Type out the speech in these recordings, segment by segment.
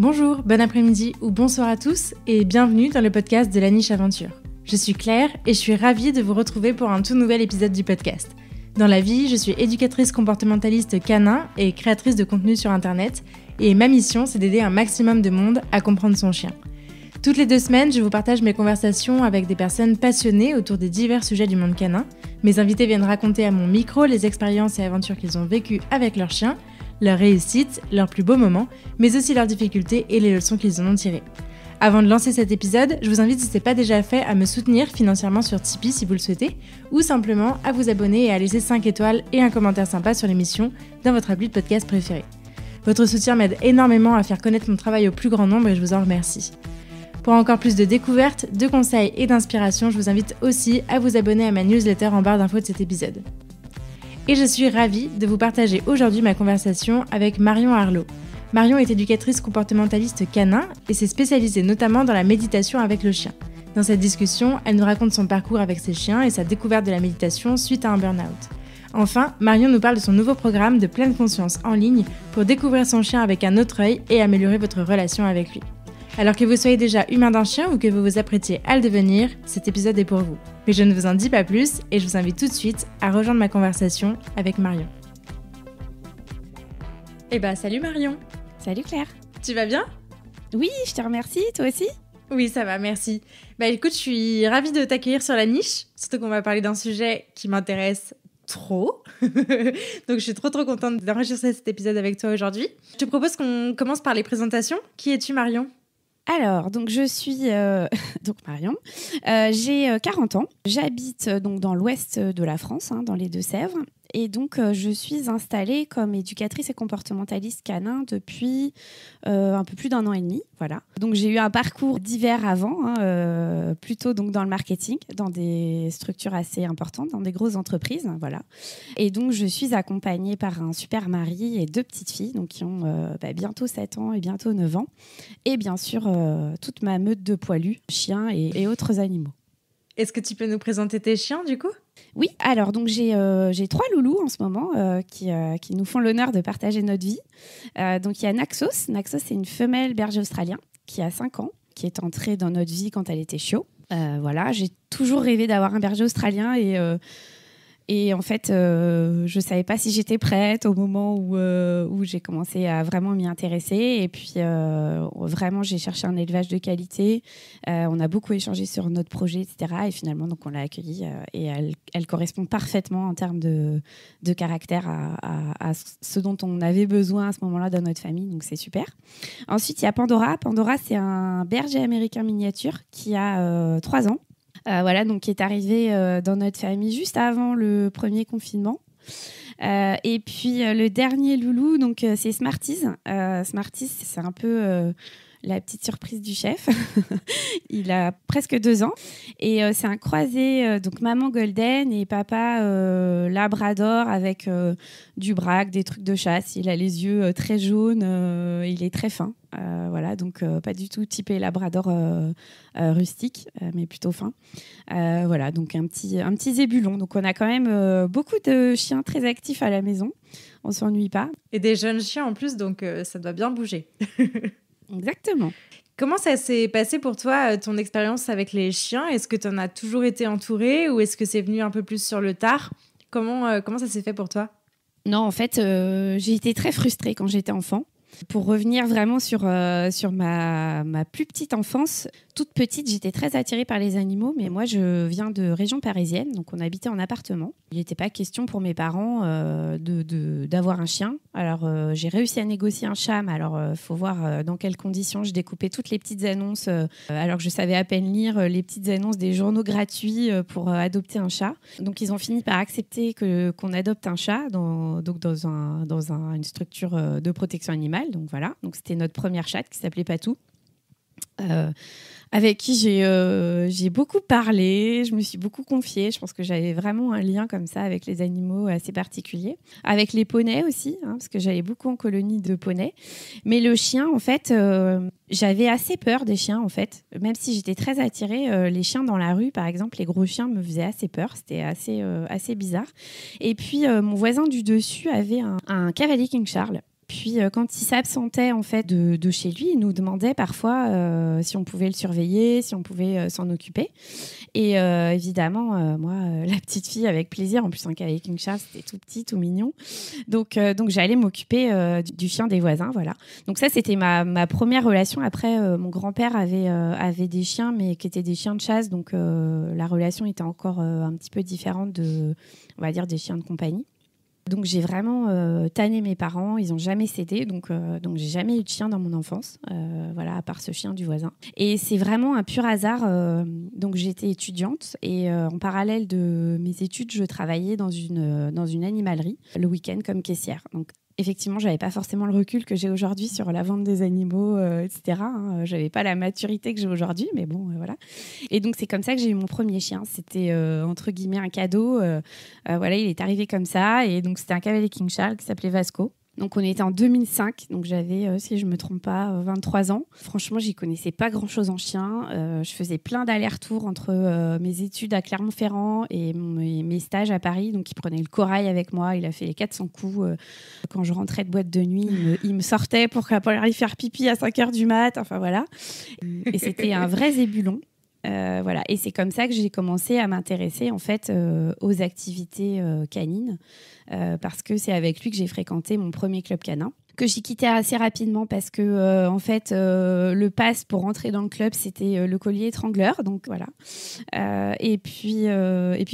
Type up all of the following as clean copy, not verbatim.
Bonjour, bon après-midi ou bonsoir à tous et bienvenue dans le podcast de la Niche Aventure. Je suis Claire et je suis ravie de vous retrouver pour un tout nouvel épisode du podcast. Dans la vie, je suis éducatrice comportementaliste canin et créatrice de contenu sur internet et ma mission c'est d'aider un maximum de monde à comprendre son chien. Toutes les 2 semaines, je vous partage mes conversations avec des personnes passionnées autour des divers sujets du monde canin. Mes invités viennent raconter à mon micro les expériences et aventures qu'ils ont vécues avec leurs chiens, leurs réussites, leurs plus beaux moments, mais aussi leurs difficultés et les leçons qu'ils en ont tirées. Avant de lancer cet épisode, je vous invite, si ce n'est pas déjà fait, à me soutenir financièrement sur Tipeee si vous le souhaitez, ou simplement à vous abonner et à laisser 5 étoiles et un commentaire sympa sur l'émission dans votre appli de podcast préféré. Votre soutien m'aide énormément à faire connaître mon travail au plus grand nombre et je vous en remercie. Pour encore plus de découvertes, de conseils et d'inspiration, je vous invite aussi à vous abonner à ma newsletter en barre d'infos de cet épisode. Et je suis ravie de vous partager aujourd'hui ma conversation avec Marion Arlot. Marion est éducatrice comportementaliste canin et s'est spécialisée notamment dans la méditation avec le chien. Dans cette discussion, elle nous raconte son parcours avec ses chiens et sa découverte de la méditation suite à un burn-out. Enfin, Marion nous parle de son nouveau programme de pleine conscience en ligne pour découvrir son chien avec un autre œil et améliorer votre relation avec lui. Alors que vous soyez déjà humain d'un chien ou que vous vous apprêtiez à le devenir, cet épisode est pour vous. Mais je ne vous en dis pas plus et je vous invite tout de suite à rejoindre ma conversation avec Marion. Salut Marion. Salut Claire. Tu vas bien ? Oui, je te remercie, toi aussi ? Oui, ça va, merci. Écoute, je suis ravie de t'accueillir sur la niche, surtout qu'on va parler d'un sujet qui m'intéresse trop. Donc je suis trop contente d'enregistrer cet épisode avec toi aujourd'hui. Je te propose qu'on commence par les présentations. Qui es-tu Marion ? Alors, donc je suis donc Marion, j'ai 40 ans, j'habite donc dans l'ouest de la France, dans les Deux-Sèvres, et donc je suis installée comme éducatrice et comportementaliste canin depuis un peu plus d'1 an et demi, voilà. Donc j'ai eu un parcours divers avant, plutôt donc dans le marketing, dans des structures assez importantes, dans des grosses entreprises, voilà. Et donc je suis accompagnée par un super mari et 2 petites filles, donc qui ont bientôt 7 ans et bientôt 9 ans, et bien sûr toute ma meute de poilus, chiens et autres animaux. Est-ce que tu peux nous présenter tes chiens du coup ? Oui, alors donc j'ai 3 loulous en ce moment qui nous font l'honneur de partager notre vie. Donc il y a Naxos. Naxos, c'est une femelle berger australien qui a 5 ans, qui est entrée dans notre vie quand elle était chiot. Voilà, j'ai toujours rêvé d'avoir un berger australien et en fait, je ne savais pas si j'étais prête au moment où j'ai commencé à vraiment m'y intéresser. Et puis, vraiment, j'ai cherché un élevage de qualité. On a beaucoup échangé sur notre projet, etc. Et finalement, donc, on l'a accueillie et elle correspond parfaitement en termes de caractère à ce dont on avait besoin à ce moment-là dans notre famille. Donc, c'est super. Ensuite, il y a Pandora. Pandora, c'est un berger américain miniature qui a 3 ans. Voilà, donc qui est arrivé dans notre famille juste avant le premier confinement. Et puis le dernier loulou, donc c'est Smarties. Smarties, c'est un peu la petite surprise du chef. Il a presque 2 ans et c'est un croisé, donc maman golden et papa labrador avec du braque, des trucs de chasse. Il a les yeux très jaunes, il est très fin. Voilà, donc pas du tout typé labrador rustique, mais plutôt fin. Voilà, donc un petit zébulon. Donc on a quand même beaucoup de chiens très actifs à la maison. On s'ennuie pas. Et des jeunes chiens en plus, donc ça doit bien bouger. Exactement. Comment ça s'est passé pour toi, ton expérience avec les chiens ? Est-ce que tu en as toujours été entourée ou est-ce que c'est venu un peu plus sur le tard ? Comment ça s'est fait pour toi ? Non, en fait, j'ai été très frustrée quand j'étais enfant. Pour revenir vraiment sur ma plus petite enfance, toute petite, j'étais très attirée par les animaux, mais moi, je viens de région parisienne, donc on habitait en appartement. Il n'était pas question pour mes parents d'avoir un chien. Alors, j'ai réussi à négocier un chat, mais alors, faut voir dans quelles conditions. Je découpais toutes les petites annonces, alors que je savais à peine lire les petites annonces des journaux gratuits pour adopter un chat. Donc, ils ont fini par accepter qu'on adopte un chat dans une structure de protection animale. Donc voilà, donc c'était notre première chatte qui s'appelait Patou, avec qui j'ai beaucoup parlé, je me suis beaucoup confiée. Je pense que j'avais vraiment un lien comme ça avec les animaux assez particulier. Avec les poneys aussi, parce que j'allais beaucoup en colonie de poneys. Mais le chien, en fait, j'avais assez peur des chiens, en fait. Même si j'étais très attirée, les chiens dans la rue, par exemple, les gros chiens me faisaient assez peur. C'était assez bizarre. Et puis, mon voisin du dessus avait un cavalier King Charles. Puis quand il s'absentait en fait de chez lui, il nous demandait parfois si on pouvait le surveiller, si on pouvait s'en occuper. Et évidemment, moi, la petite fille, avec plaisir. En plus, un Calais King Charles, c'était tout petit, tout mignon. Donc j'allais m'occuper du chien des voisins, voilà. Donc ça, c'était ma première relation. Après, mon grand-père avait des chiens, mais qui étaient des chiens de chasse. Donc la relation était encore un petit peu différente on va dire, des chiens de compagnie. Donc j'ai vraiment tanné mes parents, ils n'ont jamais cédé, donc j'ai jamais eu de chien dans mon enfance, voilà, à part ce chien du voisin. Et c'est vraiment un pur hasard, donc j'étais étudiante et en parallèle de mes études, je travaillais dans une animalerie le week-end comme caissière. Donc effectivement, j'avais pas forcément le recul que j'ai aujourd'hui sur la vente des animaux, etc. J'avais pas la maturité que j'ai aujourd'hui, mais bon, voilà. Et donc, c'est comme ça que j'ai eu mon premier chien. C'était, entre guillemets, un cadeau. Voilà, il est arrivé comme ça. Et donc, c'était un Cavalier King Charles qui s'appelait Vasco. Donc, on était en 2005. Donc, j'avais, si je ne me trompe pas, 23 ans. Franchement, j'y connaissais pas grand-chose en chien. Je faisais plein d'allers-retours entre mes études à Clermont-Ferrand et mes stages à Paris. Donc, il prenait le corail avec moi. Il a fait les 400 coups. Quand je rentrais de boîte de nuit, il me sortait pour aller faire pipi à 5h du mat. Enfin, voilà. Et c'était un vrai zébulon. Voilà. Et c'est comme ça que j'ai commencé à m'intéresser en fait aux activités canines parce que c'est avec lui que j'ai fréquenté mon premier club canin que j'ai quitté assez rapidement parce que en fait le pass pour rentrer dans le club c'était le collier étrangleur, donc voilà. Et puis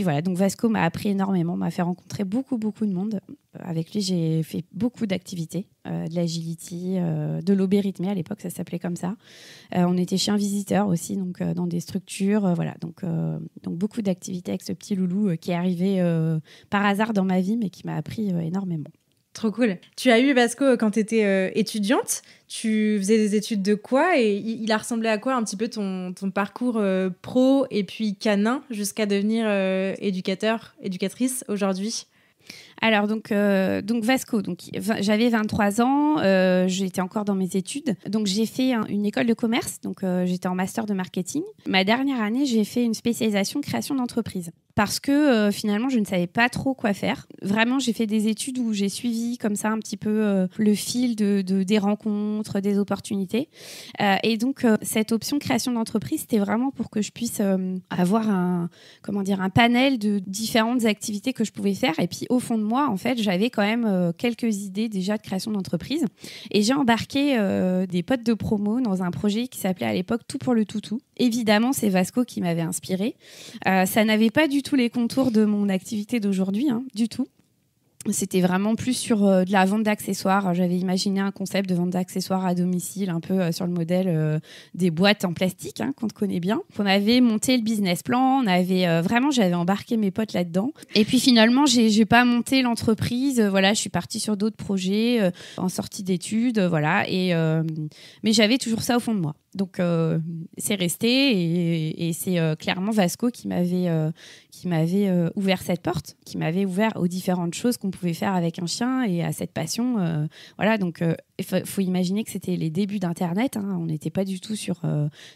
voilà, donc Vasco m'a appris énormément, m'a fait rencontrer beaucoup de monde. Avec lui j'ai fait beaucoup d'activités, de l'agility, de l'obé-rythmé à l'époque, ça s'appelait comme ça. On était chien visiteur aussi, donc dans des structures, voilà, donc beaucoup d'activités avec ce petit loulou qui est arrivé par hasard dans ma vie mais qui m'a appris énormément. Trop cool. Tu as eu Vasco quand tu étais étudiante. Tu faisais des études de quoi et il a ressemblé à quoi un petit peu ton parcours pro et puis canin jusqu'à devenir éducatrice aujourd'hui? Alors donc Vasco, j'avais 23 ans, j'étais encore dans mes études, donc j'ai fait une école de commerce, donc j'étais en master de marketing. Ma dernière année, j'ai fait une spécialisation création d'entreprise parce que finalement je ne savais pas trop quoi faire. Vraiment, j'ai fait des études où j'ai suivi comme ça un petit peu le fil des rencontres, des opportunités, et donc cette option création d'entreprise, c'était vraiment pour que je puisse avoir un panel de différentes activités que je pouvais faire. Et puis au fond de moi, en fait, j'avais quand même quelques idées déjà de création d'entreprise. Et j'ai embarqué des potes de promo dans un projet qui s'appelait à l'époque Tout pour le toutou. Évidemment, c'est Vasco qui m'avait inspirée. Ça n'avait pas du tout les contours de mon activité d'aujourd'hui, du tout. C'était vraiment plus sur de la vente d'accessoires. J'avais imaginé un concept de vente d'accessoires à domicile, un peu sur le modèle des boîtes en plastique, qu'on connaît bien. On avait monté le business plan, j'avais embarqué mes potes là-dedans. Et puis finalement, j'ai pas monté l'entreprise. Voilà, je suis partie sur d'autres projets en sortie d'études, voilà. Mais j'avais toujours ça au fond de moi. Donc c'est resté et c'est clairement Vasco qui m'avait ouvert cette porte, qui m'avait ouvert aux différentes choses qu'on pouvait faire avec un chien et à cette passion. Voilà, donc il faut imaginer que c'était les débuts d'Internet. On n'était pas du tout sur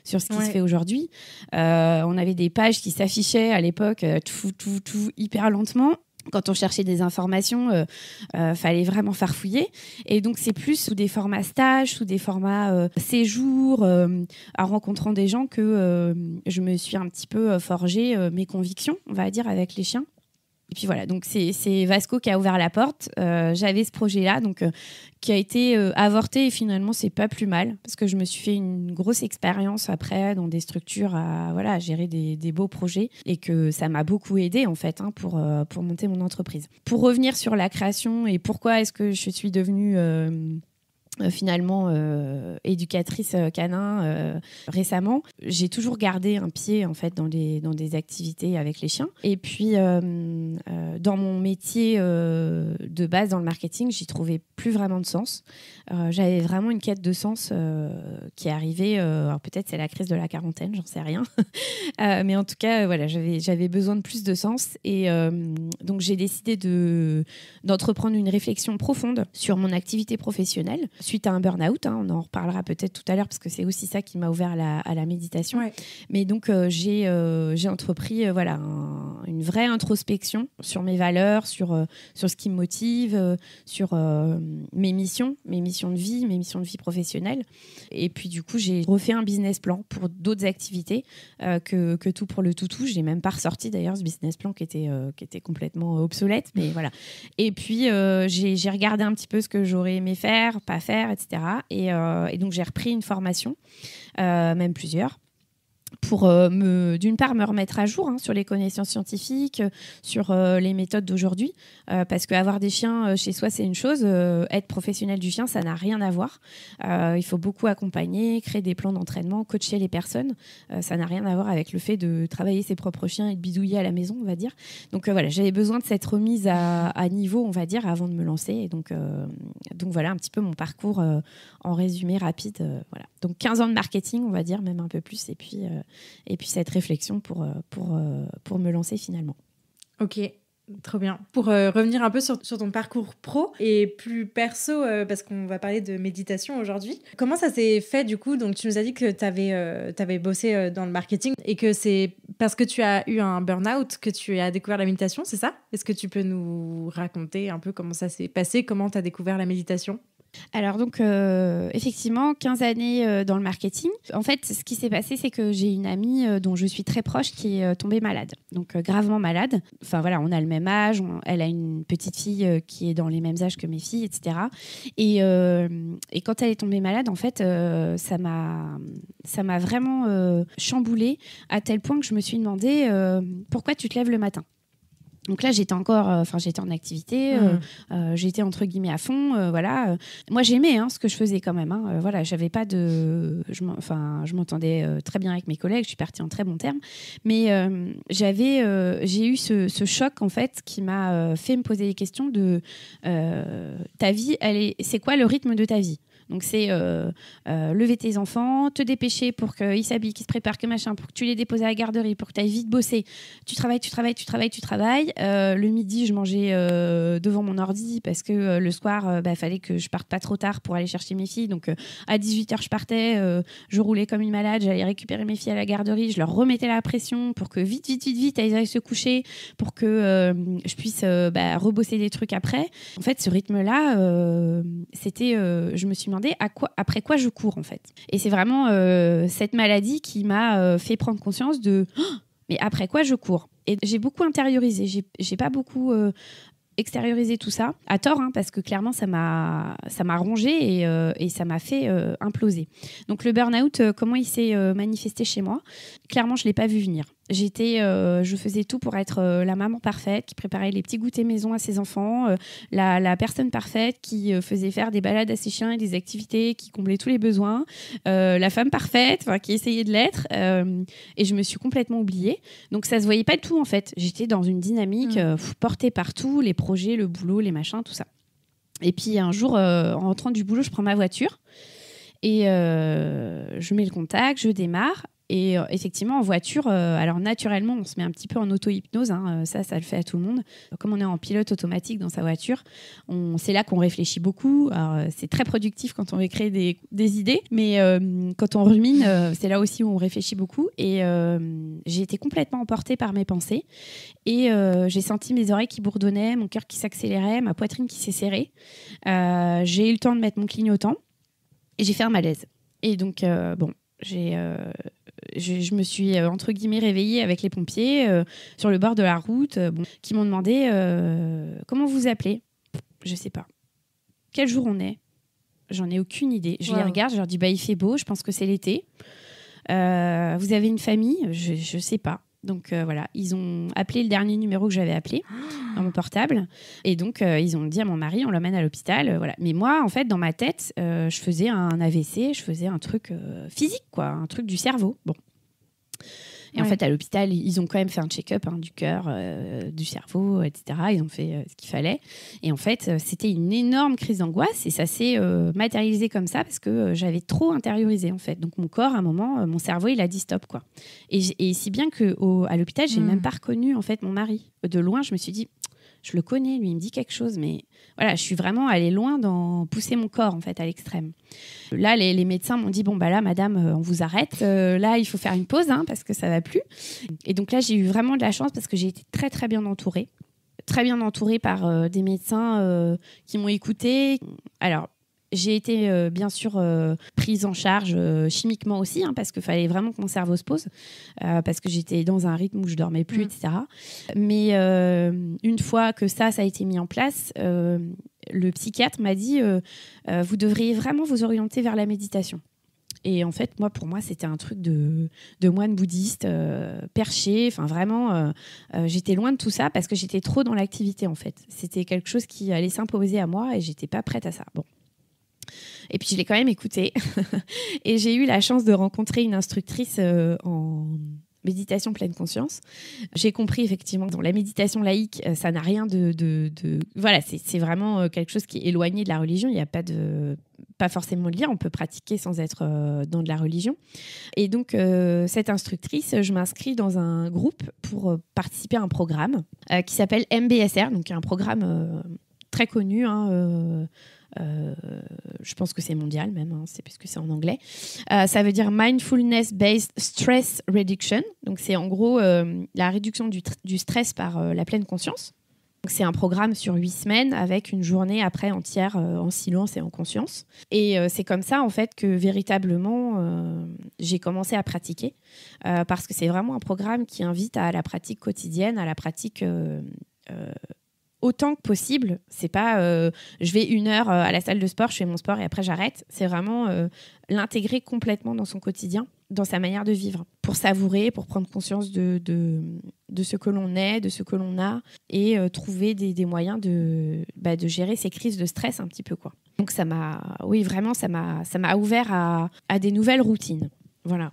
ce qui se fait aujourd'hui. On avait des pages qui s'affichaient à l'époque tout hyper lentement. Quand on cherchait des informations, fallait vraiment farfouiller. Et donc, c'est plus sous des formats stages, sous des formats séjours, en rencontrant des gens que je me suis un petit peu forgé mes convictions, on va dire, avec les chiens. Et puis voilà, donc c'est Vasco qui a ouvert la porte. J'avais ce projet-là, donc qui a été avorté et finalement c'est pas plus mal parce que je me suis fait une grosse expérience après dans des structures à gérer des beaux projets et que ça m'a beaucoup aidé en fait pour monter mon entreprise. Pour revenir sur la création et pourquoi est-ce que je suis devenue finalement éducatrice canin récemment, j'ai toujours gardé un pied en fait dans des activités avec les chiens. Et puis dans mon métier de base dans le marketing, j'y trouvais plus vraiment de sens. J'avais vraiment une quête de sens qui est arrivée. Alors peut-être c'est la crise de la quarantaine, j'en sais rien. Mais en tout cas, voilà, j'avais besoin de plus de sens. Et donc, j'ai décidé d'entreprendre une réflexion profonde sur mon activité professionnelle suite à un burn-out. Hein, on en reparlera peut-être tout à l'heure parce que c'est aussi ça qui m'a ouvert à la méditation. Ouais. Mais donc, j'ai entrepris une vraie introspection sur mes valeurs, sur ce qui me motive, sur mes missions de vie professionnelle. Et puis, du coup, j'ai refait un business plan pour d'autres activités que tout pour le toutou. Je n'ai même pas ressorti d'ailleurs ce business plan qui était complètement obsolète. Mais voilà. Et puis, j'ai regardé un petit peu ce que j'aurais aimé faire, pas faire, etc. Et donc, j'ai repris une formation, même plusieurs, pour d'une part me remettre à jour sur les connaissances scientifiques, sur les méthodes d'aujourd'hui, parce qu'avoir des chiens chez soi c'est une chose, être professionnel du chien ça n'a rien à voir. Il faut beaucoup accompagner, créer des plans d'entraînement, coacher les personnes, ça n'a rien à voir avec le fait de travailler ses propres chiens et de bidouiller à la maison, on va dire. Donc voilà, j'avais besoin de cette remise à niveau, on va dire, avant de me lancer. Et donc voilà un petit peu mon parcours en résumé rapide. Voilà. Donc 15 ans de marketing, on va dire, même un peu plus, et puis cette réflexion pour me lancer finalement. Ok, trop bien. Pour revenir un peu sur ton parcours pro et plus perso, parce qu'on va parler de méditation aujourd'hui. Comment ça s'est fait du coup ? Donc tu nous as dit que tu avais bossé dans le marketing et que c'est parce que tu as eu un burn-out que tu as découvert la méditation, c'est ça ? Est-ce que tu peux nous raconter un peu comment ça s'est passé ? Comment tu as découvert la méditation ? Alors donc effectivement 15 années dans le marketing. En fait ce qui s'est passé c'est que j'ai une amie dont je suis très proche qui est tombée malade, donc gravement malade. Enfin voilà, on a le même âge, elle a une petite fille qui est dans les mêmes âges que mes filles, etc. Et quand elle est tombée malade en fait ça m'a vraiment chamboulée à tel point que je me suis demandé pourquoi tu te lèves le matin. Donc là, j'étais en activité, j'étais entre guillemets à fond, voilà. Moi, j'aimais ce que je faisais quand même. Voilà, j'avais pas de, je m'entendais très bien avec mes collègues, je suis partie en très bons termes, mais j'ai eu ce choc en fait qui m'a fait me poser des questions de ta vie, c'est quoi le rythme de ta vie ? Donc, c'est lever tes enfants, te dépêcher pour qu'ils s'habillent, qu'ils se préparent, que machin, pour que tu les déposes à la garderie, pour que tu ailles vite bosser. Tu travailles. Le midi, je mangeais devant mon ordi parce que le soir, fallait que je parte pas trop tard pour aller chercher mes filles. Donc, à 18h, je partais, je roulais comme une malade, j'allais récupérer mes filles à la garderie, je leur remettais la pression pour que vite, elles aillent se coucher, pour que je puisse rebosser des trucs après. En fait, ce rythme-là, je me suis demandé après quoi je cours en fait. Et c'est vraiment cette maladie qui m'a fait prendre conscience de mais après quoi je cours. Et j'ai beaucoup intériorisé, j'ai pas beaucoup extériorisé tout ça, à tort, parce que clairement ça m'a rongé et ça m'a fait imploser. Donc le burn-out, comment il s'est manifesté chez moi ? Clairement, je l'ai pas vu venir. Je faisais tout pour être la maman parfaite qui préparait les petits goûters maison à ses enfants, la personne parfaite qui faisait faire des balades à ses chiens et des activités qui comblaient tous les besoins, la femme parfaite qui essayait de l'être, et je me suis complètement oubliée. Donc ça se voyait pas du tout en fait. J'étais dans une dynamique portée partout, les projets, le boulot, les machins, tout ça. Et puis un jour, en rentrant du boulot, je prends ma voiture et je mets le contact, je démarre. Et effectivement, en voiture, alors naturellement, on se met un petit peu en auto-hypnose. Ça le fait à tout le monde. Comme on est en pilote automatique dans sa voiture, c'est là qu'on réfléchit beaucoup. Alors, c'est très productif quand on veut créer des idées, mais quand on rumine, c'est là aussi où on réfléchit beaucoup. Et j'ai été complètement emportée par mes pensées. Et j'ai senti mes oreilles qui bourdonnaient, mon cœur qui s'accélérait, ma poitrine qui s'est serrée. J'ai eu le temps de mettre mon clignotant et j'ai fait un malaise. Et donc, je me suis entre guillemets réveillée avec les pompiers sur le bord de la route qui m'ont demandé comment vous appelez. Je sais pas. Quel jour on est ? J'en ai aucune idée. Je les regarde, je leur dis il fait beau, je pense que c'est l'été. Vous avez une famille ? Je sais pas. Donc voilà, ils ont appelé le dernier numéro que j'avais appelé dans mon portable. Et donc, ils ont dit à mon mari, on l'emmène à l'hôpital. Voilà. Mais moi, en fait, dans ma tête, je faisais un AVC, je faisais un truc physique, quoi, un truc du cerveau. Bon. Et en fait, à l'hôpital, ils ont quand même fait un check-up du cœur, du cerveau, etc. Ils ont fait ce qu'il fallait. Et en fait, c'était une énorme crise d'angoisse et ça s'est matérialisé comme ça parce que j'avais trop intériorisé, en fait. Donc, mon corps, à un moment, mon cerveau, il a dit stop, quoi. Et si bien qu'à l'hôpital, j'ai même pas reconnu, en fait, mon mari. De loin, je me suis dit, je le connais, lui, il me dit quelque chose, mais voilà, je suis vraiment allée loin dans pousser mon corps, en fait, à l'extrême. Là, les médecins m'ont dit, bon, bah là, madame, on vous arrête. Là, il faut faire une pause, parce que ça va plus. Et donc là, j'ai eu vraiment de la chance parce que j'ai été très, très bien entourée. Très bien entourée par des médecins qui m'ont écoutée. Alors, j'ai été bien sûr prise en charge chimiquement aussi, parce qu'il fallait vraiment que mon cerveau se pose, parce que j'étais dans un rythme où je dormais plus, etc. Mais une fois que ça a été mis en place, le psychiatre m'a dit vous devriez vraiment vous orienter vers la méditation. Et en fait, pour moi, c'était un truc de moine bouddhiste perché. Enfin, vraiment, j'étais loin de tout ça parce que j'étais trop dans l'activité, en fait. C'était quelque chose qui allait s'imposer à moi et j'étais pas prête à ça. Bon. Et puis, je l'ai quand même écouté. Et j'ai eu la chance de rencontrer une instructrice en méditation pleine conscience. J'ai compris effectivement que dans la méditation laïque, ça n'a rien de... Voilà, c'est vraiment quelque chose qui est éloigné de la religion. Il n'y a pas forcément de lien. On peut pratiquer sans être dans de la religion. Et donc, cette instructrice, je m'inscris dans un groupe pour participer à un programme qui s'appelle MBSR, donc un programme très connu, je pense que c'est mondial même, c'est parce que c'est en anglais. Ça veut dire Mindfulness Based Stress Reduction. Donc c'est en gros la réduction du stress par la pleine conscience. Donc, c'est un programme sur 8 semaines avec une journée après entière en silence et en conscience. Et c'est comme ça en fait que véritablement j'ai commencé à pratiquer parce que c'est vraiment un programme qui invite à la pratique quotidienne, à la pratique autant que possible. C'est pas je vais 1 heure à la salle de sport, je fais mon sport et après j'arrête. C'est vraiment l'intégrer complètement dans son quotidien, dans sa manière de vivre, pour savourer, pour prendre conscience de ce que l'on est, de ce que l'on a et trouver des moyens de gérer ces crises de stress un petit peu, quoi. Donc ça m'a ouvert à des nouvelles routines. Voilà.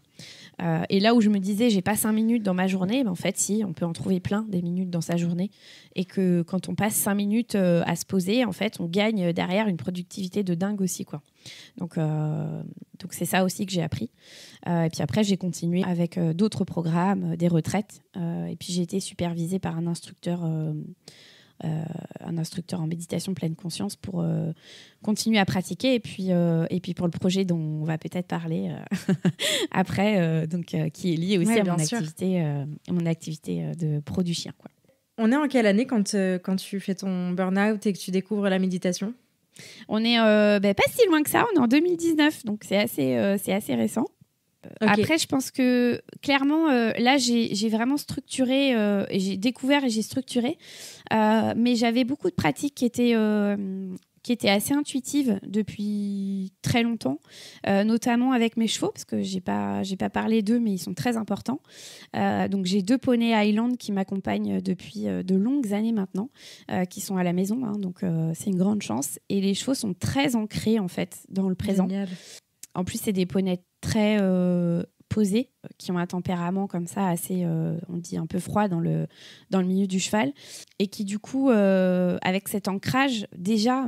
Et là où je me disais, j'ai pas 5 minutes dans ma journée, en fait, si, on peut en trouver plein des minutes dans sa journée. Et que quand on passe 5 minutes à se poser, en fait, on gagne derrière une productivité de dingue aussi, quoi. Donc c'est ça aussi que j'ai appris. Et puis après, j'ai continué avec d'autres programmes, des retraites. Et puis j'ai été supervisée par un instructeur en méditation pleine conscience pour continuer à pratiquer et puis pour le projet dont on va peut-être parler après, qui est lié aussi à mon activité de pro du chien, quoi. On est en quelle année quand tu fais ton burn-out et que tu découvres la méditation ? On est pas si loin que ça, on est en 2019, donc c'est assez récent. Okay. Après, je pense que clairement, là, j'ai vraiment structuré, et j'ai découvert et j'ai structuré, mais j'avais beaucoup de pratiques qui étaient assez intuitives depuis très longtemps, notamment avec mes chevaux, parce que j'ai pas parlé d'eux, mais ils sont très importants. Donc, j'ai 2 poneys Highland qui m'accompagnent depuis de longues années maintenant, qui sont à la maison, donc c'est une grande chance. Et les chevaux sont très ancrés, en fait, dans le présent. Génial. En plus, c'est des poneys très posés, qui ont un tempérament comme ça assez, on dit un peu froid dans le milieu du cheval, et qui du coup, avec cet ancrage, déjà,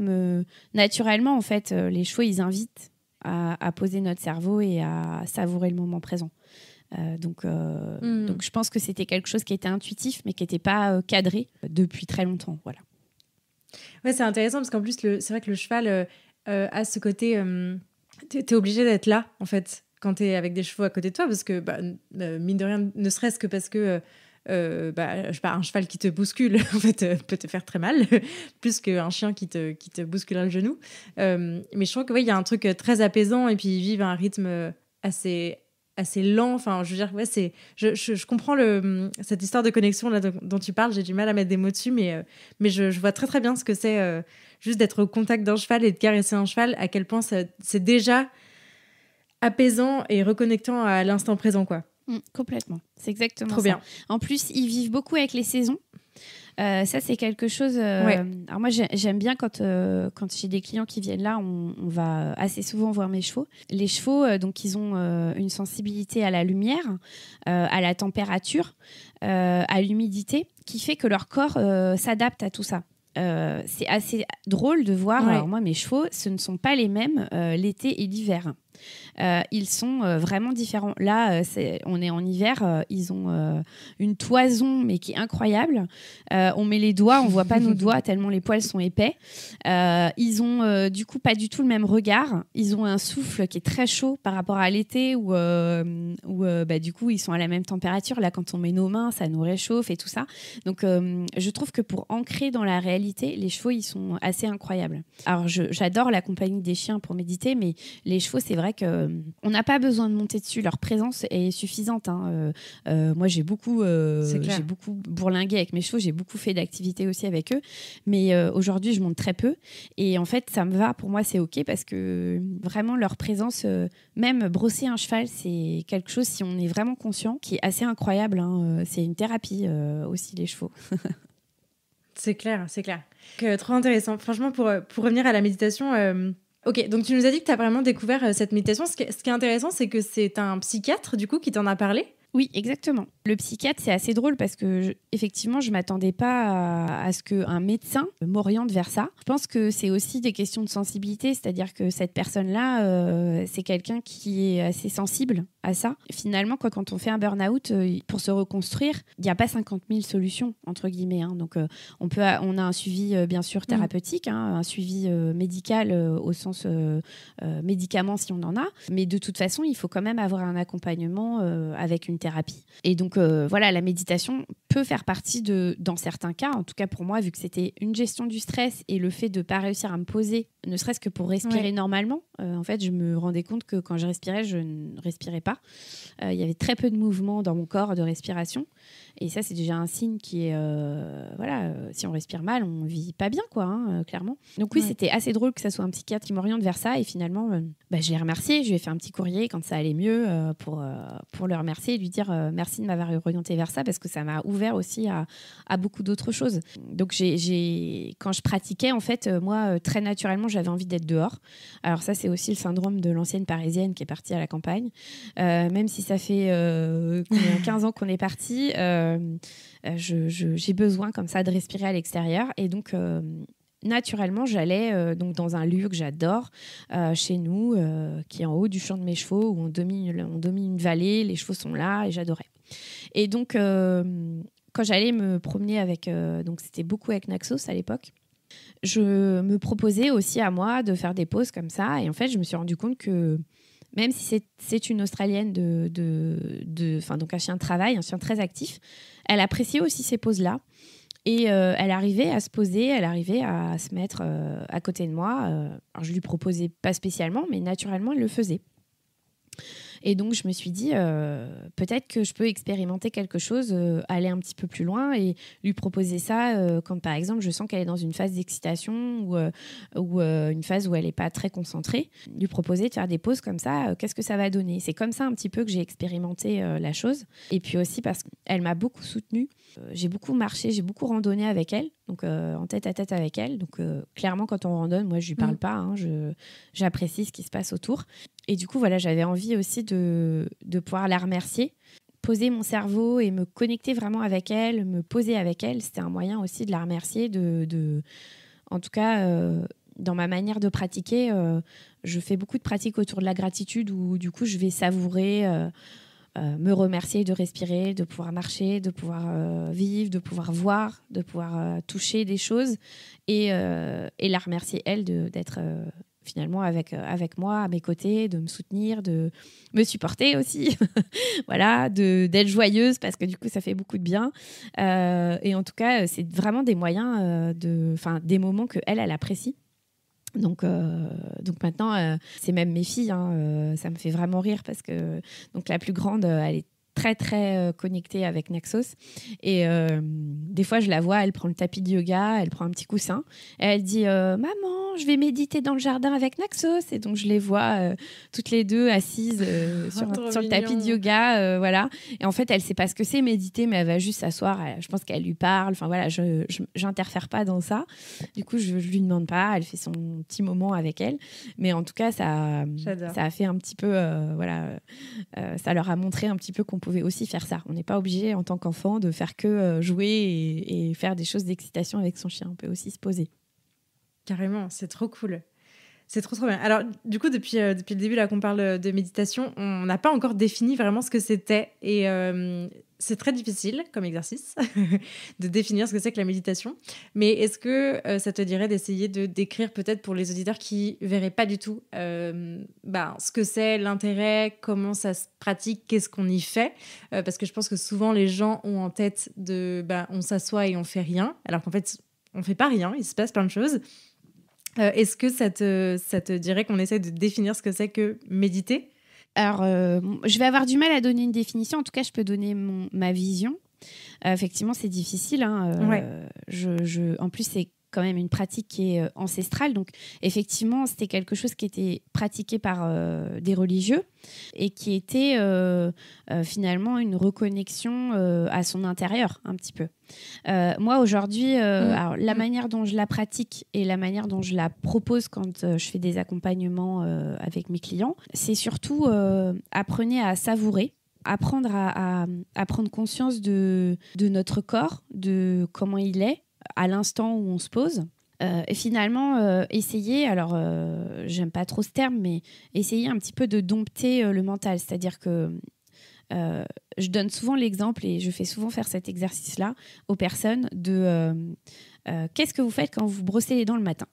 naturellement, en fait, les chevaux, ils invitent à poser notre cerveau et à savourer le moment présent. Donc, je pense que c'était quelque chose qui était intuitif, mais qui n'était pas cadré depuis très longtemps. Voilà. Ouais, c'est intéressant parce qu'en plus, c'est vrai que le cheval a ce côté... T'es obligé d'être là, en fait, quand t'es avec des chevaux à côté de toi, parce que, mine de rien, ne serait-ce que parce que, un cheval qui te bouscule, en fait, peut te faire très mal, plus qu'un chien qui te bousculera le genou. Mais je trouve qu'il y a un truc très apaisant, et puis ils vivent à un rythme assez lent. Enfin, je veux dire, ouais, je comprends cette histoire de connexion là dont tu parles. J'ai du mal à mettre des mots dessus, mais je vois très très bien ce que c'est juste d'être au contact d'un cheval et de caresser un cheval, à quel point c'est déjà apaisant et reconnectant à l'instant présent, quoi. Complètement, c'est exactement Trop ça. bien. En plus, ils vivent beaucoup avec les saisons. Ça, c'est quelque chose... Alors moi, j'aime bien quand j'ai des clients qui viennent là, on va assez souvent voir mes chevaux. Les chevaux, donc, ils ont une sensibilité à la lumière, à la température, à l'humidité, qui fait que leur corps s'adapte à tout ça. C'est assez drôle de voir. Alors moi, mes chevaux, ce ne sont pas les mêmes l'été et l'hiver. Ils sont vraiment différents. Là, on est en hiver, ils ont une toison, mais qui est incroyable. On met les doigts, on voit pas nos doigts tellement les poils sont épais. Ils ont du coup pas du tout le même regard. Ils ont un souffle qui est très chaud par rapport à l'été où du coup ils sont à la même température. Là, quand on met nos mains, ça nous réchauffe et tout ça. Donc, je trouve que pour ancrer dans la réalité, les chevaux, ils sont assez incroyables. Alors, j'adore la compagnie des chiens pour méditer, mais les chevaux, c'est vrai qu'on n'a pas besoin de monter dessus. Leur présence est suffisante. Moi, j'ai beaucoup bourlingué avec mes chevaux. J'ai beaucoup fait d'activités aussi avec eux. Mais aujourd'hui, je monte très peu. Et en fait, ça me va. Pour moi, c'est OK parce que vraiment, leur présence, même brosser un cheval, c'est quelque chose, si on est vraiment conscient, qui est assez incroyable. C'est une thérapie aussi, les chevaux. C'est clair, c'est clair. Trop intéressant. Franchement, pour revenir à la méditation... Ok, donc tu nous as dit que tu as vraiment découvert cette méditation. Ce qui est intéressant, c'est que c'est un psychiatre, du coup, qui t'en a parlé. Oui, exactement. Le psychiatre, c'est assez drôle parce que effectivement, je m'attendais pas à ce qu'un médecin m'oriente vers ça. Je pense que c'est aussi des questions de sensibilité, c'est-à-dire que cette personne-là, c'est quelqu'un qui est assez sensible à ça. Finalement, quand on fait un burn-out, pour se reconstruire, il n'y a pas 50 000 solutions, entre guillemets. Donc, on a un suivi, bien sûr, thérapeutique, un suivi médical au sens médicaments si on en a. Mais de toute façon, il faut quand même avoir un accompagnement avec une thérapie. Et donc, voilà, la méditation peut faire partie dans certains cas, en tout cas pour moi, vu que c'était une gestion du stress et le fait de ne pas réussir à me poser, ne serait-ce que pour respirer normalement. En fait, je me rendais compte que quand je respirais, je ne respirais pas. Il y avait très peu de mouvements dans mon corps de respiration. Et ça, c'est déjà un signe qui est... si on respire mal, on ne vit pas bien, quoi, clairement. Donc oui, c'était assez drôle que ça soit un psychiatre qui m'oriente vers ça. Et finalement, je l'ai remercié. Je lui ai fait un petit courrier quand ça allait mieux pour le remercier et lui dire merci de m'avoir orienté vers ça parce que ça m'a ouvert aussi à beaucoup d'autres choses. Donc, quand je pratiquais, en fait, moi, très naturellement, j'avais envie d'être dehors. Alors ça, c'est aussi le syndrome de l'ancienne parisienne qui est partie à la campagne. Même si ça fait 15 ans qu'on est parti, j'ai besoin comme ça de respirer à l'extérieur. Et donc, naturellement, j'allais donc dans un lieu que j'adore, chez nous, qui est en haut du champ de mes chevaux, où on domine une vallée, les chevaux sont là et j'adorais. Et donc, quand j'allais me promener donc c'était beaucoup avec Naxos à l'époque, je me proposais aussi à moi de faire des pauses comme ça. Et en fait, je me suis rendu compte que même si c'est une Australienne donc un chien de travail, un chien très actif, elle appréciait aussi ces pauses-là. Et elle arrivait à se poser, elle arrivait à se mettre à côté de moi. Alors je lui proposais pas spécialement, mais naturellement, elle le faisait. Et donc, je me suis dit, peut-être que je peux expérimenter quelque chose, aller un petit peu plus loin et lui proposer ça quand, par exemple, je sens qu'elle est dans une phase d'excitation ou une phase où elle n'est pas très concentrée. Lui proposer de faire des pauses comme ça, qu'est-ce que ça va donner ? C'est comme ça un petit peu que j'ai expérimenté la chose. Et puis aussi parce qu'elle m'a beaucoup soutenue. J'ai beaucoup marché, j'ai beaucoup randonné avec elle, donc en tête à tête avec elle. Donc, clairement, quand on randonne, moi, je ne lui parle pas. J'apprécie ce qui se passe autour. Et du coup, voilà, j'avais envie aussi de pouvoir la remercier, poser mon cerveau et me connecter vraiment avec elle, me poser avec elle. C'était un moyen aussi de la remercier. En tout cas, dans ma manière de pratiquer, je fais beaucoup de pratiques autour de la gratitude où du coup, je vais savourer, me remercier de respirer, de pouvoir marcher, de pouvoir vivre, de pouvoir voir, de pouvoir toucher des choses et la remercier, elle, d'être... finalement avec moi à mes côtés, de me soutenir, de me supporter aussi, voilà, d'être joyeuse parce que du coup ça fait beaucoup de bien. Et en tout cas, c'est vraiment des moyens, des moments que elle apprécie. Donc maintenant, c'est même mes filles, ça me fait vraiment rire parce que donc la plus grande, elle est très très connectée avec Naxos et des fois je la vois, elle prend le tapis de yoga, elle prend un petit coussin et elle dit maman, je vais méditer dans le jardin avec Naxos. Et donc, je les vois toutes les deux assises sur le tapis de yoga. Voilà. Et en fait, elle ne sait pas ce que c'est méditer, mais elle va juste s'asseoir. Je pense qu'elle lui parle. Enfin, voilà, je n'interfère pas dans ça. Du coup, je ne lui demande pas. Elle fait son petit moment avec elle. Mais en tout cas, ça a fait un petit peu... ça leur a montré un petit peu qu'on pouvait aussi faire ça. On n'est pas obligé, en tant qu'enfant, de faire que jouer et faire des choses d'excitation avec son chien. On peut aussi se poser. Carrément, c'est trop cool. C'est trop bien. Alors, du coup, depuis le début là qu'on parle de méditation, on n'a pas encore défini vraiment ce que c'était. Et c'est très difficile comme exercice de définir ce que c'est que la méditation. Mais est-ce que ça te dirait d'essayer de décrire peut-être pour les auditeurs qui ne verraient pas du tout ce que c'est, l'intérêt, comment ça se pratique, qu'est-ce qu'on y fait parce que je pense que souvent les gens ont en tête on s'assoit et on fait rien, alors qu'en fait, on ne fait pas rien, il se passe plein de choses. Est-ce que ça te dirait qu'on essaie de définir ce que c'est que méditer ? Alors, je vais avoir du mal à donner une définition. En tout cas, je peux donner ma vision. Effectivement, c'est difficile. Ouais. En plus, c'est quand même une pratique qui est ancestrale. Donc, effectivement, c'était quelque chose qui était pratiqué par des religieux et qui était finalement une reconnexion à son intérieur, un petit peu. Moi, aujourd'hui, alors, la manière dont je la pratique et la manière dont je la propose quand je fais des accompagnements avec mes clients, c'est surtout apprenez à savourer, apprendre à prendre conscience de notre corps, de comment il est à l'instant où on se pose. Et finalement, essayer, alors j'aime pas trop ce terme, mais essayer un petit peu de dompter le mental. C'est-à-dire que je donne souvent l'exemple et je fais souvent faire cet exercice-là aux personnes de qu'est-ce que vous faites quand vous vous brossez les dents le matin ?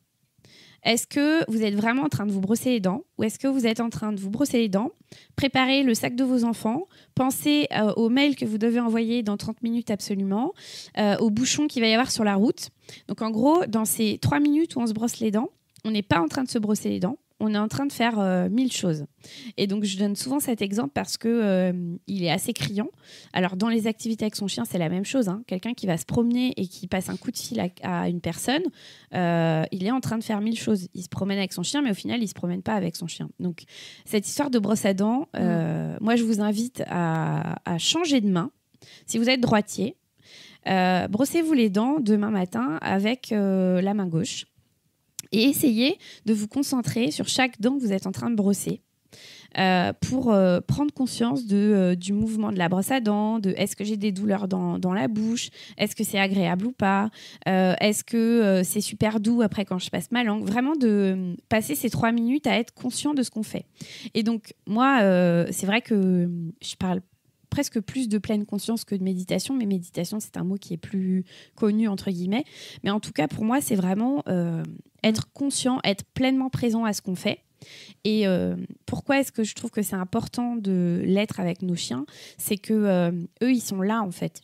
Est-ce que vous êtes vraiment en train de vous brosser les dents ou est-ce que vous êtes en train de vous brosser les dents, préparer le sac de vos enfants, penser au mail que vous devez envoyer dans 30 minutes absolument, au bouchon qu'il va y avoir sur la route. Donc en gros, dans ces 3 minutes où on se brosse les dents, on n'est pas en train de se brosser les dents, on est en train de faire 1000 choses. Et donc, je donne souvent cet exemple parce qu'il est assez criant. Alors, dans les activités avec son chien, c'est la même chose. Hein. Quelqu'un qui va se promener et qui passe un coup de fil à une personne, il est en train de faire 1000 choses. Il se promène avec son chien, mais au final, il ne se promène pas avec son chien. Donc, cette histoire de brosse à dents, moi, je vous invite à changer de main. Si vous êtes droitier, brossez-vous les dents demain matin avec la main gauche. Et essayez de vous concentrer sur chaque dent que vous êtes en train de brosser pour prendre conscience du mouvement de la brosse à dents, de est-ce que j'ai des douleurs dans la bouche, est-ce que c'est agréable ou pas, est-ce que c'est super doux après quand je passe ma langue. Vraiment de passer ces 3 minutes à être conscient de ce qu'on fait. Et donc, moi, c'est vrai que je parle presque plus de pleine conscience que de méditation, mais méditation, c'est un mot qui est plus connu, entre guillemets. Mais en tout cas, pour moi, c'est vraiment être conscient, être pleinement présent à ce qu'on fait. Et pourquoi est-ce que je trouve que c'est important de l'être avec nos chiens ? C'est que eux, ils sont là, en fait.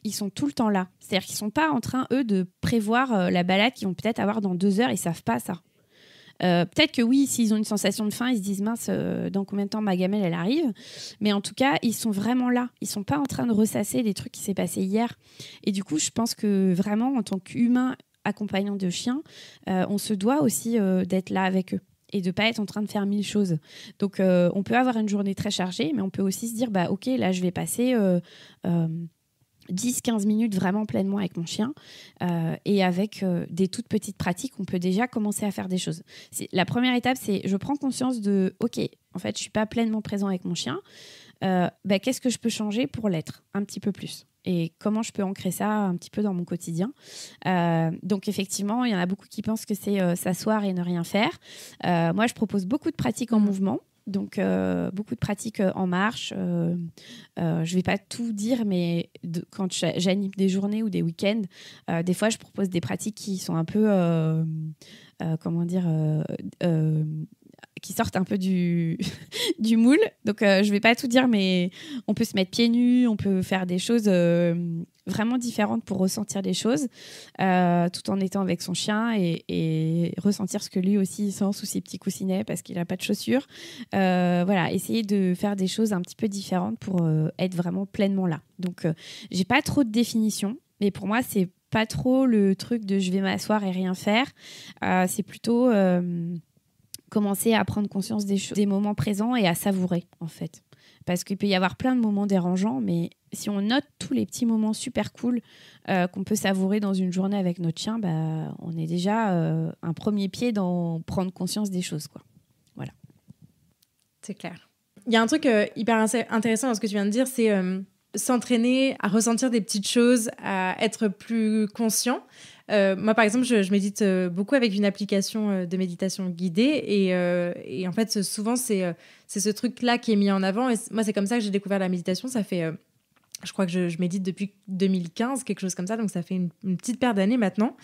Ils sont tout le temps là. C'est-à-dire qu'ils ne sont pas en train, eux, de prévoir la balade qu'ils vont peut-être avoir dans 2 heures. Ils ne savent pas ça. Peut-être que oui, s'ils ont une sensation de faim, ils se disent mince, dans combien de temps ma gamelle elle arrive, mais en tout cas ils sont vraiment là, ils sont pas en train de ressasser des trucs qui s'est passé hier. Et du coup je pense que vraiment en tant qu'humain accompagnant de chiens, on se doit aussi d'être là avec eux et de pas être en train de faire 1000 choses. Donc on peut avoir une journée très chargée, mais on peut aussi se dire bah ok, là je vais passer 10-15 minutes vraiment pleinement avec mon chien et avec des toutes petites pratiques, on peut déjà commencer à faire des choses. La première étape, c'est je prends conscience de ok, en fait, je suis pas pleinement présent avec mon chien. Qu'est-ce que je peux changer pour l'être un petit peu plus ? Et comment je peux ancrer ça un petit peu dans mon quotidien. Donc effectivement, il y en a beaucoup qui pensent que c'est s'asseoir et ne rien faire. Moi, je propose beaucoup de pratiques en mouvement. Donc, beaucoup de pratiques en marche. Je ne vais pas tout dire, mais quand j'anime des journées ou des week-ends, des fois, je propose des pratiques qui sont un peu, qui sortent un peu du moule. Donc, je ne vais pas tout dire, mais on peut se mettre pieds nus, on peut faire des choses vraiment différentes pour ressentir les choses, tout en étant avec son chien et ressentir ce que lui aussi sent sous ses petits coussinets parce qu'il n'a pas de chaussures. Voilà, essayer de faire des choses un petit peu différentes pour être vraiment pleinement là. Donc, j'ai pas trop de définition, mais pour moi, c'est pas trop le truc de je vais m'asseoir et rien faire. C'est plutôt commencer à prendre conscience des moments présents et à savourer, en fait. Parce qu'il peut y avoir plein de moments dérangeants, mais si on note tous les petits moments super cool qu'on peut savourer dans une journée avec notre chien, on est déjà un premier pied dans prendre conscience des choses, quoi. Voilà. C'est clair. Il y a un truc hyper intéressant dans ce que tu viens de dire, c'est s'entraîner à ressentir des petites choses, à être plus conscient. Moi, par exemple, je médite beaucoup avec une application de méditation guidée et en fait, souvent, c'est ce truc-là qui est mis en avant. Et moi, c'est comme ça que j'ai découvert la méditation. Ça fait, je crois que je médite depuis 2015, quelque chose comme ça. Donc, ça fait une petite paire d'années maintenant.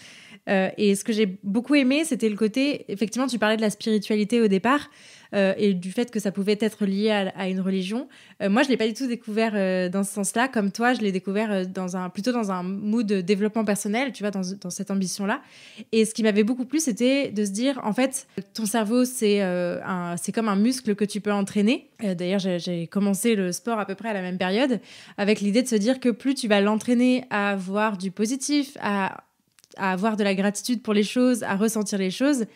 Et ce que j'ai beaucoup aimé, c'était le côté... Effectivement, tu parlais de la spiritualité au départ et du fait que ça pouvait être lié à une religion. Moi, je ne l'ai pas du tout découvert dans ce sens-là. Comme toi, je l'ai découvert plutôt dans un mood de développement personnel, tu vois, dans cette ambition-là. Et ce qui m'avait beaucoup plu, c'était de se dire, en fait, ton cerveau, c'est comme un muscle que tu peux entraîner. D'ailleurs, j'ai commencé le sport à peu près à la même période, avec l'idée de se dire que plus tu vas l'entraîner à voir du positif, à avoir de la gratitude pour les choses, à ressentir les choses,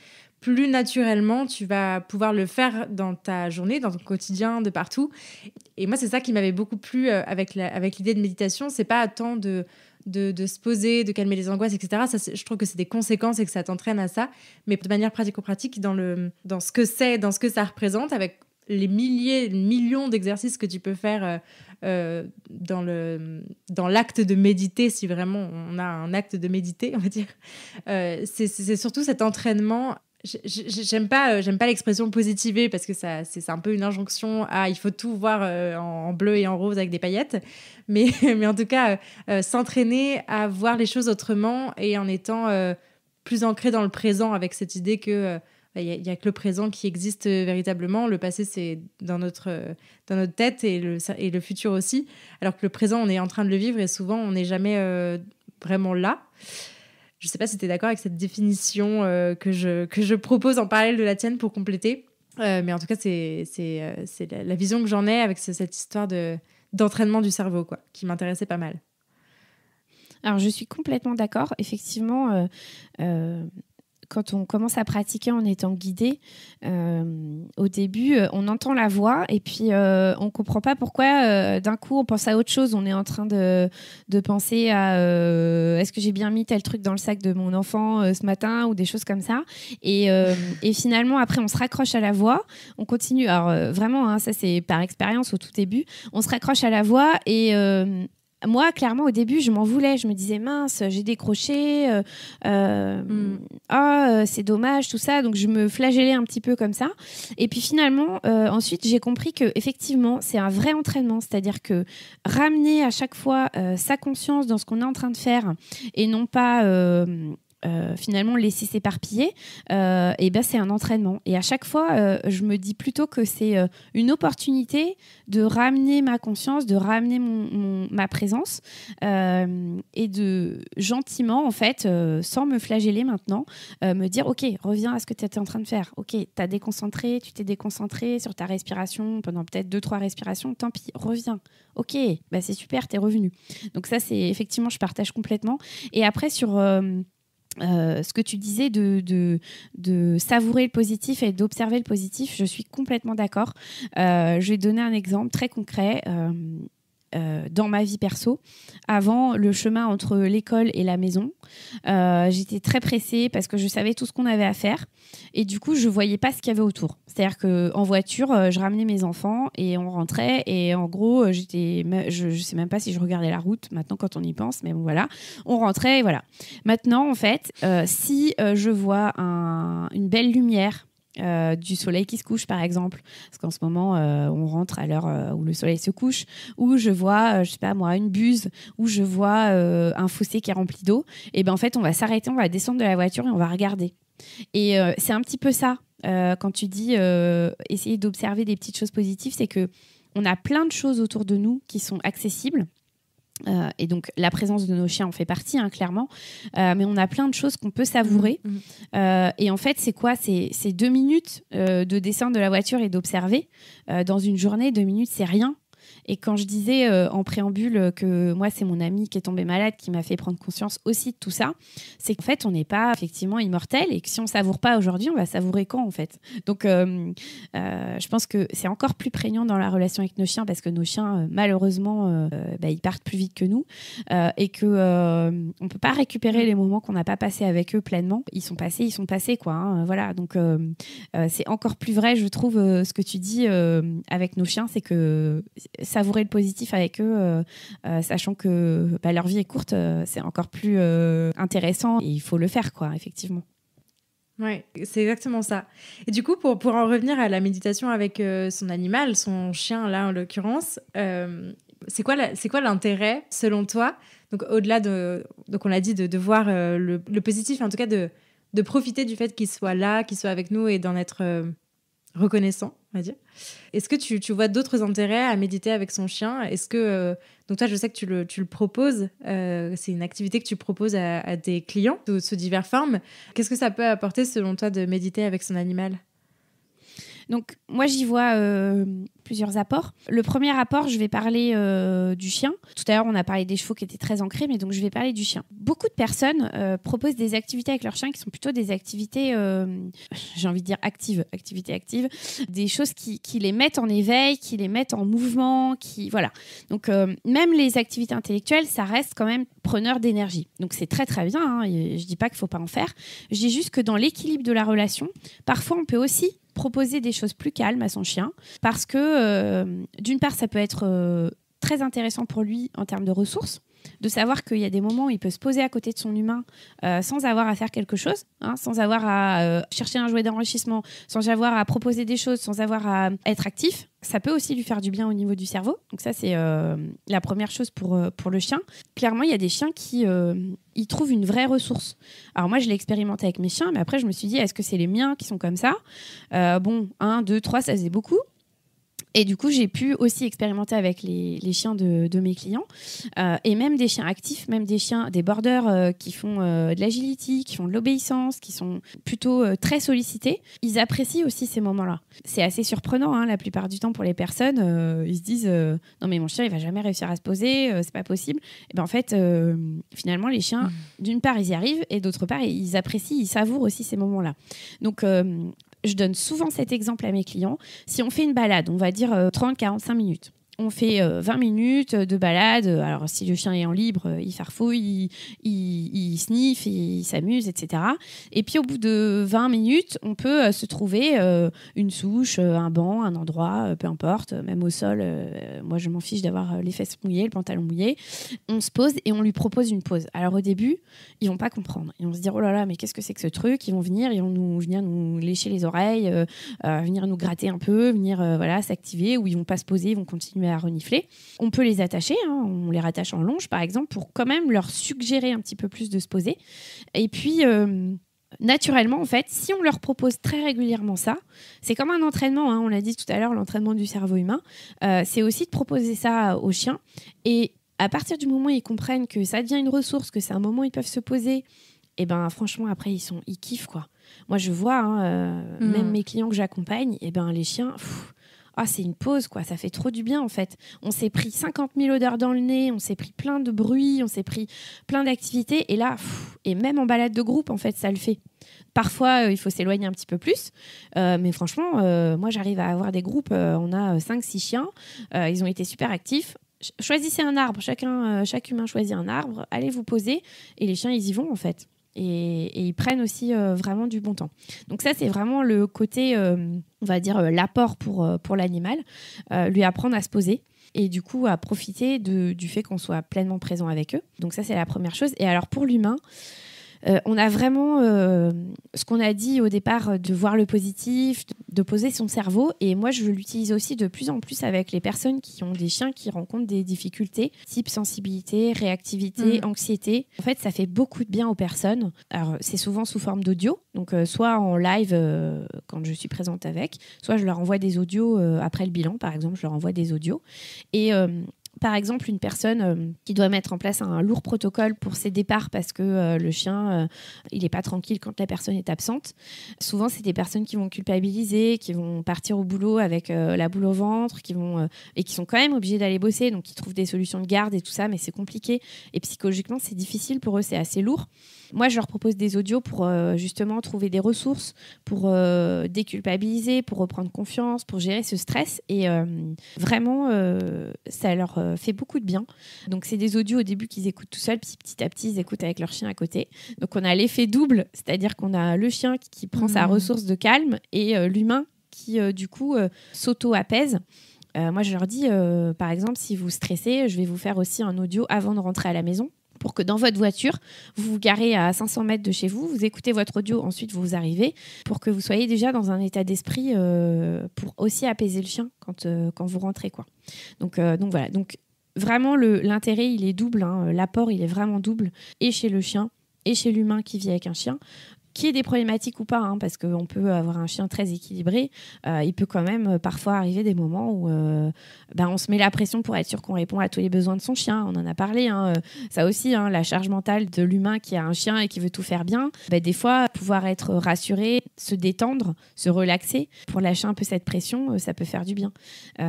plus naturellement, tu vas pouvoir le faire dans ta journée, dans ton quotidien, de partout. Et moi, c'est ça qui m'avait beaucoup plu avec l'idée de méditation. C'est pas tant de se poser, de calmer les angoisses, etc. Ça, je trouve que c'est des conséquences et que ça t'entraîne à ça. Mais de manière pratico-pratique, dans ce que c'est, dans ce que ça représente, avec les millions d'exercices que tu peux faire dans l'acte de méditer, si vraiment on a un acte de méditer, on va dire. C'est surtout cet entraînement. J'aime pas l'expression positiver parce que c'est un peu une injonction à il faut tout voir en bleu et en rose avec des paillettes. Mais en tout cas, s'entraîner à voir les choses autrement et en étant plus ancré dans le présent avec cette idée que il y a que le présent qui existe véritablement. Le passé, c'est dans notre tête et le futur aussi. Alors que le présent, on est en train de le vivre et souvent, on n'est jamais vraiment là. Je ne sais pas si tu es d'accord avec cette définition que je propose en parallèle de la tienne pour compléter. Mais en tout cas, c'est la vision que j'en ai avec cette histoire d'entraînement du cerveau, quoi, qui m'intéressait pas mal. Alors, je suis complètement d'accord. Effectivement, quand on commence à pratiquer en étant guidé, au début, on entend la voix et puis on ne comprend pas pourquoi d'un coup on pense à autre chose. On est en train de penser à est-ce que j'ai bien mis tel truc dans le sac de mon enfant ce matin ou des choses comme ça. Et finalement, après, on se raccroche à la voix. On continue. Alors vraiment, hein, ça c'est par expérience au tout début. On se raccroche à la voix et... moi, clairement, au début, je m'en voulais. Je me disais, mince, j'ai décroché. C'est dommage, tout ça. Donc, je me flagellais un petit peu comme ça. Et puis, finalement, ensuite, j'ai compris qu'effectivement, c'est un vrai entraînement. C'est-à-dire que ramener à chaque fois sa conscience dans ce qu'on est en train de faire et non pas... finalement laisser s'éparpiller, c'est un entraînement. Et à chaque fois, je me dis plutôt que c'est une opportunité de ramener ma conscience, de ramener ma présence et de gentiment, en fait, sans me flageller maintenant, me dire, ok, reviens à ce que tu étais en train de faire. Ok, tu t'es déconcentré sur ta respiration pendant peut-être 2-3 respirations, tant pis, reviens. Ok, c'est super, t'es revenu. Donc ça, c'est effectivement, je partage complètement. Et après, sur... ce que tu disais de savourer le positif et d'observer le positif, je suis complètement d'accord. Je vais donner un exemple très concret. Dans ma vie perso, avant le chemin entre l'école et la maison, j'étais très pressée parce que je savais tout ce qu'on avait à faire et du coup je voyais pas ce qu'il y avait autour. C'est-à-dire qu'en voiture, je ramenais mes enfants et on rentrait et en gros je sais même pas si je regardais la route maintenant quand on y pense, mais bon voilà, on rentrait et voilà. Maintenant en fait, si je vois une belle lumière, du soleil qui se couche par exemple, parce qu'en ce moment on rentre à l'heure où le soleil se couche, ou je vois je sais pas moi une buse, ou je vois un fossé qui est rempli d'eau, et ben en fait on va s'arrêter, on va descendre de la voiture et on va regarder. Et c'est un petit peu ça quand tu dis essayer d'observer des petites choses positives, c'est que on a plein de choses autour de nous qui sont accessibles. Et donc la présence de nos chiens en fait partie, hein, clairement, mais on a plein de choses qu'on peut savourer. Et en fait c'est quoi, c'est 2 minutes de descendre de la voiture et d'observer. Dans une journée, 2 minutes c'est rien. Et quand je disais en préambule que moi, c'est mon ami qui est tombé malade qui m'a fait prendre conscience aussi de tout ça, c'est qu'en fait, on n'est pas effectivement immortel et que si on ne savoure pas aujourd'hui, on va savourer quand en fait. Donc, je pense que c'est encore plus prégnant dans la relation avec nos chiens parce que nos chiens, malheureusement, ils partent plus vite que nous et qu'on ne peut pas récupérer les moments qu'on n'a pas passés avec eux pleinement. Ils sont passés, quoi. Hein, voilà. Donc, c'est encore plus vrai, je trouve, ce que tu dis avec nos chiens, c'est que savourer le positif avec eux, sachant que leur vie est courte, c'est encore plus intéressant et il faut le faire, quoi, effectivement. Oui, c'est exactement ça. Et du coup, pour en revenir à la méditation avec son animal, son chien là en l'occurrence, c'est quoi l'intérêt selon toi? Donc au-delà donc on l'a dit de voir le positif, en tout cas de profiter du fait qu'il soit là, qu'il soit avec nous et d'en être reconnaissant, on va dire. Est-ce que tu vois d'autres intérêts à méditer avec son chien? Est-ce que donc toi, je sais que tu le proposes, c'est une activité que tu proposes à tes clients sous diverses formes. Qu'est-ce que ça peut apporter selon toi de méditer avec son animal? Donc, moi, j'y vois plusieurs apports. Le premier apport, je vais parler du chien. Tout à l'heure, on a parlé des chevaux qui étaient très ancrés, mais donc je vais parler du chien. Beaucoup de personnes proposent des activités avec leur chien qui sont plutôt des activités, j'ai envie de dire activités actives, des choses qui les mettent en éveil, qui les mettent en mouvement, voilà. Donc, même les activités intellectuelles, ça reste quand même preneur d'énergie. Donc, c'est très, très bien. Hein, et je dis pas qu'il faut pas en faire. Je dis juste que dans l'équilibre de la relation, parfois, on peut aussi proposer des choses plus calmes à son chien parce que d'une part ça peut être très intéressant pour lui en termes de ressources, de savoir qu'il y a des moments où il peut se poser à côté de son humain sans avoir à faire quelque chose, hein, sans avoir à chercher un jouet d'enrichissement, sans avoir à proposer des choses, sans avoir à être actif. Ça peut aussi lui faire du bien au niveau du cerveau. Donc ça, c'est la première chose pour le chien. Clairement, il y a des chiens qui ils trouvent une vraie ressource. Alors moi, je l'ai expérimenté avec mes chiens, mais après, je me suis dit, est-ce que c'est les miens qui sont comme ça? 1, 2, 3, ça faisait beaucoup. Et du coup, j'ai pu aussi expérimenter avec les chiens de mes clients et même des chiens actifs, même des borders qui font de l'agility, qui font de l'obéissance, qui sont plutôt très sollicités. Ils apprécient aussi ces moments-là. C'est assez surprenant, hein, la plupart du temps pour les personnes. Ils se disent non mais mon chien il va jamais réussir à se poser, c'est pas possible. Et ben en fait, finalement les chiens, d'une part ils y arrivent et d'autre part ils apprécient, ils savourent aussi ces moments-là. Donc je donne souvent cet exemple à mes clients. Si on fait une balade, on va dire 30-45 minutes. On fait 20 minutes de balade. Alors, si le chien est en libre, il farfouille, il sniffe, il s'amuse, etc. Et puis, au bout de 20 minutes, on peut se trouver une souche, un banc, un endroit, peu importe, même au sol. Moi, je m'en fiche d'avoir les fesses mouillées, le pantalon mouillé. On se pose et on lui propose une pause. Alors, au début, ils vont pas comprendre. Ils vont se dire, oh là là, mais qu'est-ce que c'est que ce truc? Ils vont venir nous lécher les oreilles, venir nous gratter un peu, venir s'activer, ou ils vont pas se poser, ils vont continuer à renifler. On peut les attacher, hein, on les rattache en longe par exemple pour quand même leur suggérer un petit peu plus de se poser. Et puis naturellement en fait, si on leur propose très régulièrement ça, c'est comme un entraînement, hein, on l'a dit tout à l'heure, l'entraînement du cerveau humain, c'est aussi de proposer ça aux chiens et à partir du moment où ils comprennent que ça devient une ressource, que c'est un moment où ils peuvent se poser, et ben franchement après ils kiffent quoi. Moi je vois même mes clients que j'accompagne, et ben les chiens c'est une pause, quoi. Ça fait trop du bien, en fait. On s'est pris 50 000 odeurs dans le nez, on s'est pris plein de bruits, on s'est pris plein d'activités. Et là, et même en balade de groupe, en fait, ça le fait. Parfois, il faut s'éloigner un petit peu plus. Mais franchement, moi, j'arrive à avoir des groupes. On a 5-6 chiens. Ils ont été super actifs. Choisissez un arbre. Chaque humain choisit un arbre. Allez vous poser. Et les chiens, ils y vont, en fait. Et ils prennent aussi vraiment du bon temps. Donc ça, c'est vraiment le côté, on va dire, l'apport pour l'animal, lui apprendre à se poser et du coup à profiter du fait qu'on soit pleinement présent avec eux. Donc ça, c'est la première chose. Et alors pour l'humain, on a vraiment ce qu'on a dit au départ de voir le positif, de poser son cerveau. Et moi, je l'utilise aussi de plus en plus avec les personnes qui ont des chiens qui rencontrent des difficultés, type sensibilité, réactivité, anxiété. En fait, ça fait beaucoup de bien aux personnes. Alors, c'est souvent sous forme d'audio. Donc, soit en live quand je suis présente avec, soit je leur envoie des audios après le bilan, par exemple, je leur envoie des audios. Et par exemple une personne qui doit mettre en place un lourd protocole pour ses départs parce que le chien, il n'est pas tranquille quand la personne est absente. Souvent, c'est des personnes qui vont culpabiliser, qui vont partir au boulot avec la boule au ventre, et qui sont quand même obligés d'aller bosser, donc qui trouvent des solutions de garde et tout ça, mais c'est compliqué. Et psychologiquement, c'est difficile pour eux, c'est assez lourd. Moi, je leur propose des audios pour justement trouver des ressources, pour déculpabiliser, pour reprendre confiance, pour gérer ce stress. Et vraiment, ça leur fait beaucoup de bien. Donc, c'est des audios au début qu'ils écoutent tout seuls, puis petit à petit, ils écoutent avec leur chien à côté. Donc, on a l'effet double, c'est-à-dire qu'on a le chien qui prend sa ressource de calme et l'humain qui, du coup, s'auto-apaise. Moi, je leur dis, par exemple, si vous stressez, je vais vous faire aussi un audio avant de rentrer à la maison pour que dans votre voiture, vous vous garez à 500 mètres de chez vous, vous écoutez votre audio, ensuite vous arrivez, pour que vous soyez déjà dans un état d'esprit pour aussi apaiser le chien quand vous rentrez, quoi. Donc voilà. Donc, vraiment, l'intérêt, il est double. Hein. L'apport, il est vraiment double, et chez le chien, et chez l'humain qui vit avec un chien. Qu'il y ait des problématiques ou pas, hein, parce qu'on peut avoir un chien très équilibré, il peut quand même parfois arriver des moments où on se met la pression pour être sûr qu'on répond à tous les besoins de son chien. On en a parlé, hein, ça aussi, hein, la charge mentale de l'humain qui a un chien et qui veut tout faire bien. Des fois, pouvoir être rassuré, se détendre, se relaxer, pour lâcher un peu cette pression, ça peut faire du bien.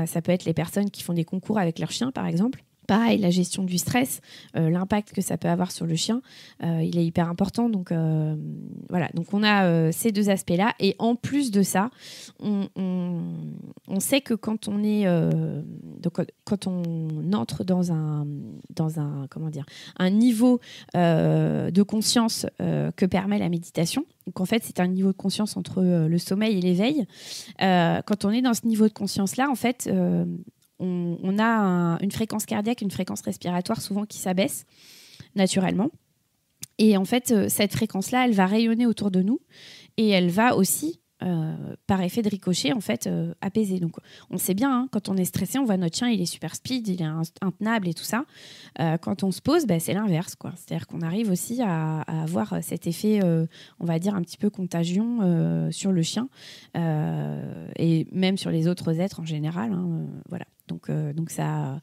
Ça peut être les personnes qui font des concours avec leur chien, par exemple. Pareil, la gestion du stress, l'impact que ça peut avoir sur le chien, il est hyper important. Donc voilà, donc on a ces deux aspects-là. Et en plus de ça, on sait que quand on est, quand on entre dans un niveau de conscience que permet la méditation. Donc en fait, c'est un niveau de conscience entre le sommeil et l'éveil. Quand on est dans ce niveau de conscience-là, en fait, on a une fréquence cardiaque, une fréquence respiratoire souvent qui s'abaisse naturellement. Et en fait, cette fréquence-là, elle va rayonner autour de nous et elle va aussi, par effet de ricochet, en fait, apaiser. Donc, on sait bien, hein, quand on est stressé, on voit notre chien, il est super speed, il est intenable et tout ça. Quand on se pose, c'est l'inverse, quoi. C'est-à-dire qu'on arrive aussi à avoir cet effet, on va dire, un petit peu contagion sur le chien et même sur les autres êtres en général. Hein, voilà. Donc ça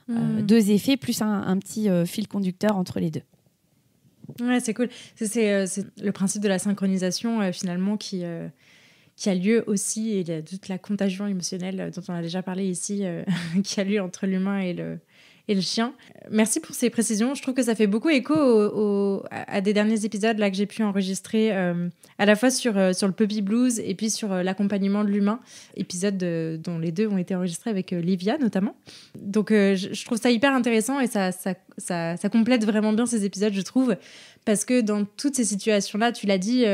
a deux effets, plus un petit fil conducteur entre les deux. Ouais, c'est cool. C'est le principe de la synchronisation, finalement, qui a lieu aussi, et il y a toute la contagion émotionnelle dont on a déjà parlé ici, qui a lieu entre l'humain et le chien. Merci pour ces précisions. Je trouve que ça fait beaucoup écho à des derniers épisodes là, que j'ai pu enregistrer, à la fois sur le puppy blues et puis sur l'accompagnement de l'humain, épisodes dont les deux ont été enregistrés avec Livia notamment. Donc je trouve ça hyper intéressant et ça complète vraiment bien ces épisodes, je trouve, parce que dans toutes ces situations-là, tu l'as dit,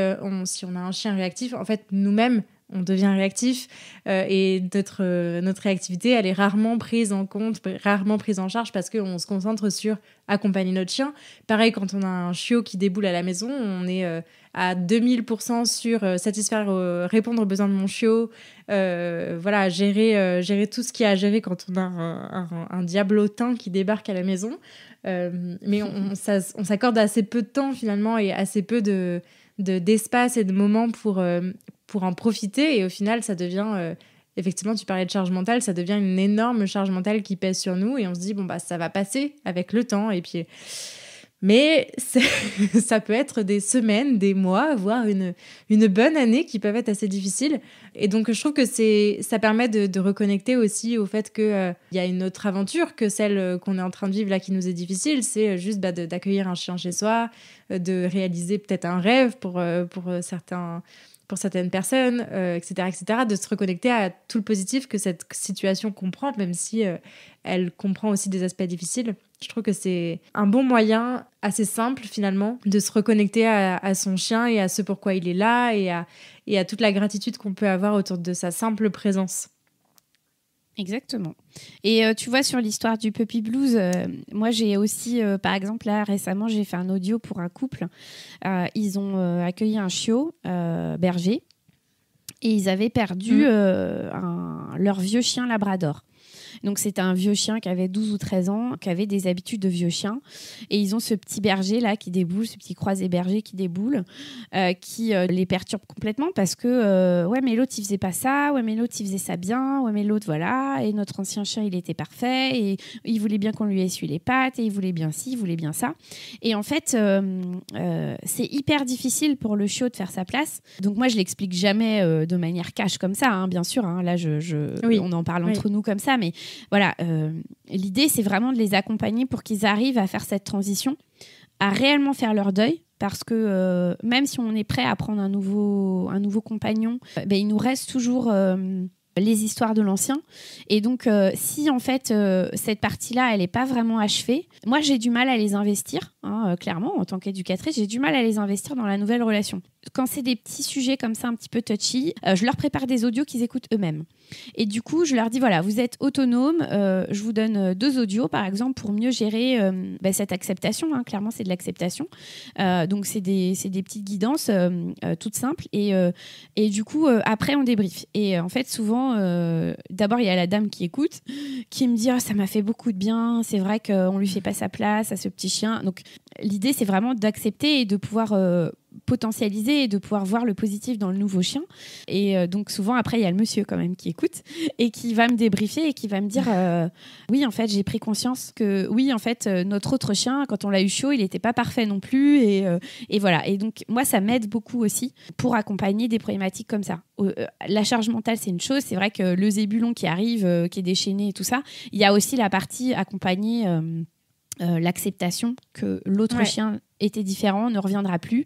si on a un chien réactif, en fait, nous-mêmes, on devient réactif et notre réactivité, elle est rarement prise en compte, rarement prise en charge parce qu'on se concentre sur accompagner notre chien. Pareil, quand on a un chiot qui déboule à la maison, on est à 2000% sur satisfaire, répondre aux besoins de mon chiot, voilà, gérer tout ce qu'il y a à gérer quand on a un diablotin qui débarque à la maison. Mais on s'accorde assez peu de temps finalement et assez peu d'espace et de moments pour en profiter, et au final ça devient effectivement, tu parlais de charge mentale, ça devient une énorme charge mentale qui pèse sur nous et on se dit ça va passer avec le temps, et puis mais ça peut être des semaines, des mois, voire une bonne année qui peuvent être assez difficiles. Et donc, je trouve que ça permet de reconnecter aussi au fait qu'il y a une autre aventure que celle qu'on est en train de vivre là qui nous est difficile. C'est juste d'accueillir un chien chez soi, de réaliser peut-être un rêve pour certaines personnes, etc., de se reconnecter à tout le positif que cette situation comprend, même si elle comprend aussi des aspects difficiles. Je trouve que c'est un bon moyen, assez simple finalement, de se reconnecter à son chien et à ce pourquoi il est là, et à toute la gratitude qu'on peut avoir autour de sa simple présence. Exactement. Et tu vois, sur l'histoire du puppy blues, moi j'ai aussi, par exemple, là récemment, j'ai fait un audio pour un couple. Ils ont accueilli un chiot berger et ils avaient perdu leur vieux chien labrador. Donc c'était un vieux chien qui avait 12 ou 13 ans, qui avait des habitudes de vieux chien. Et ils ont ce petit berger là qui déboule, ce petit croisé berger qui déboule, qui les perturbe complètement parce que ouais mais l'autre il faisait pas ça, ouais mais l'autre il faisait ça bien, ouais mais l'autre voilà, et notre ancien chien il était parfait et il voulait bien qu'on lui essuie les pattes et il voulait bien ci, il voulait bien ça. Et en fait c'est hyper difficile pour le chiot de faire sa place. Donc moi je l'explique jamais de manière cash comme ça, hein, bien sûr, hein, là oui. on en parle entre nous comme ça, mais voilà, l'idée c'est vraiment de les accompagner pour qu'ils arrivent à faire cette transition, à réellement faire leur deuil, parce que même si on est prêt à prendre un nouveau compagnon, il nous reste toujours les histoires de l'ancien. Et donc, si en fait, cette partie-là, elle n'est pas vraiment achevée, moi, j'ai du mal à les investir, hein, clairement, en tant qu'éducatrice, j'ai du mal à les investir dans la nouvelle relation. Quand c'est des petits sujets comme ça, un petit peu touchy, je leur prépare des audios qu'ils écoutent eux-mêmes. Et du coup, je leur dis, voilà, vous êtes autonome, je vous donne 2 audios, par exemple, pour mieux gérer cette acceptation. Hein, clairement, c'est de l'acceptation. Donc, c'est des petites guidances toutes simples. Et du coup, après, on débrief. Et en fait, souvent, d'abord, il y a la dame qui écoute, qui me dit, ça m'a fait beaucoup de bien, c'est vrai qu'on lui fait pas sa place à ce petit chien. Donc, l'idée, c'est vraiment d'accepter et de pouvoir potentialiser et de pouvoir voir le positif dans le nouveau chien. Et donc souvent après il y a le monsieur quand même qui écoute et qui va me débriefer et qui va me dire oui en fait j'ai pris conscience que oui en fait notre autre chien quand on l'a eu chaud il n'était pas parfait non plus et voilà. Et donc moi ça m'aide beaucoup aussi pour accompagner des problématiques comme ça. La charge mentale c'est une chose, c'est vrai que le zébulon qui arrive qui est déchaîné et tout ça, il y a aussi la partie accompagner l'acceptation que l'autre chien était différent, ne reviendra plus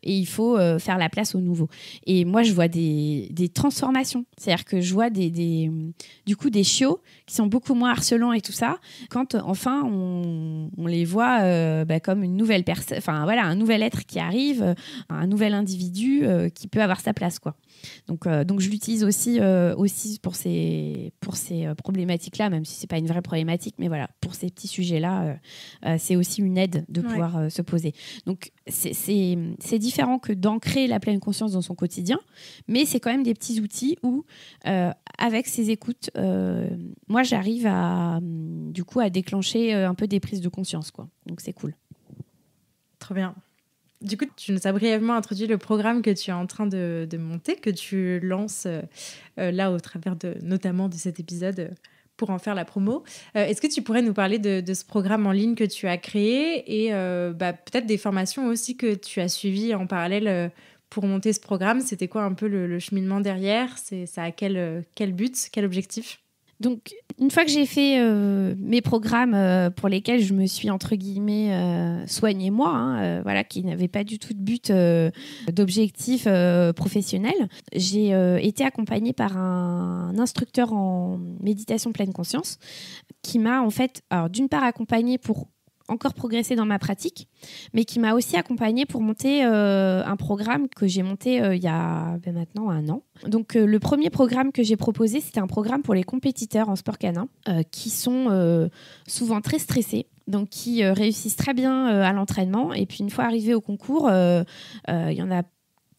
et il faut faire la place au nouveau. Et moi, je vois des transformations. C'est-à-dire que je vois du coup des chiots qui sont beaucoup moins harcelants et tout ça quand enfin on les voit comme une nouvelle personne, enfin voilà, un nouvel être qui arrive, un nouvel individu qui peut avoir sa place quoi. Donc je l'utilise aussi pour ces problématiques-là, même si c'est pas une vraie problématique, mais voilà, pour ces petits sujets-là, c'est aussi une aide de pouvoir se poser. Donc c'est différent que d'ancrer la pleine conscience dans son quotidien, mais c'est quand même des petits outils où avec ces écoutes, moi j'arrive à déclencher un peu des prises de conscience quoi. Donc c'est cool. Trop bien. Du coup, tu nous as brièvement introduit le programme que tu es en train de monter, que tu lances là au travers notamment de cet épisode pour en faire la promo. Est-ce que tu pourrais nous parler de ce programme en ligne que tu as créé et peut-être des formations aussi que tu as suivies en parallèle pour monter ce programme? C'était quoi un peu le cheminement derrière? Ça a quel but, quel objectif? Donc, une fois que j'ai fait mes programmes pour lesquels je me suis, entre guillemets, soignée moi, hein, qui n'avaient pas du tout de but d'objectif professionnel, j'ai été accompagnée par un instructeur en méditation pleine conscience qui m'a, en fait, alors, d'une part accompagnée pour encore progresser dans ma pratique, mais qui m'a aussi accompagnée pour monter un programme que j'ai monté il y a maintenant 1 an. Donc le premier programme que j'ai proposé, c'était un programme pour les compétiteurs en sport canin qui sont souvent très stressés, donc qui réussissent très bien à l'entraînement, et puis une fois arrivés au concours, il y en a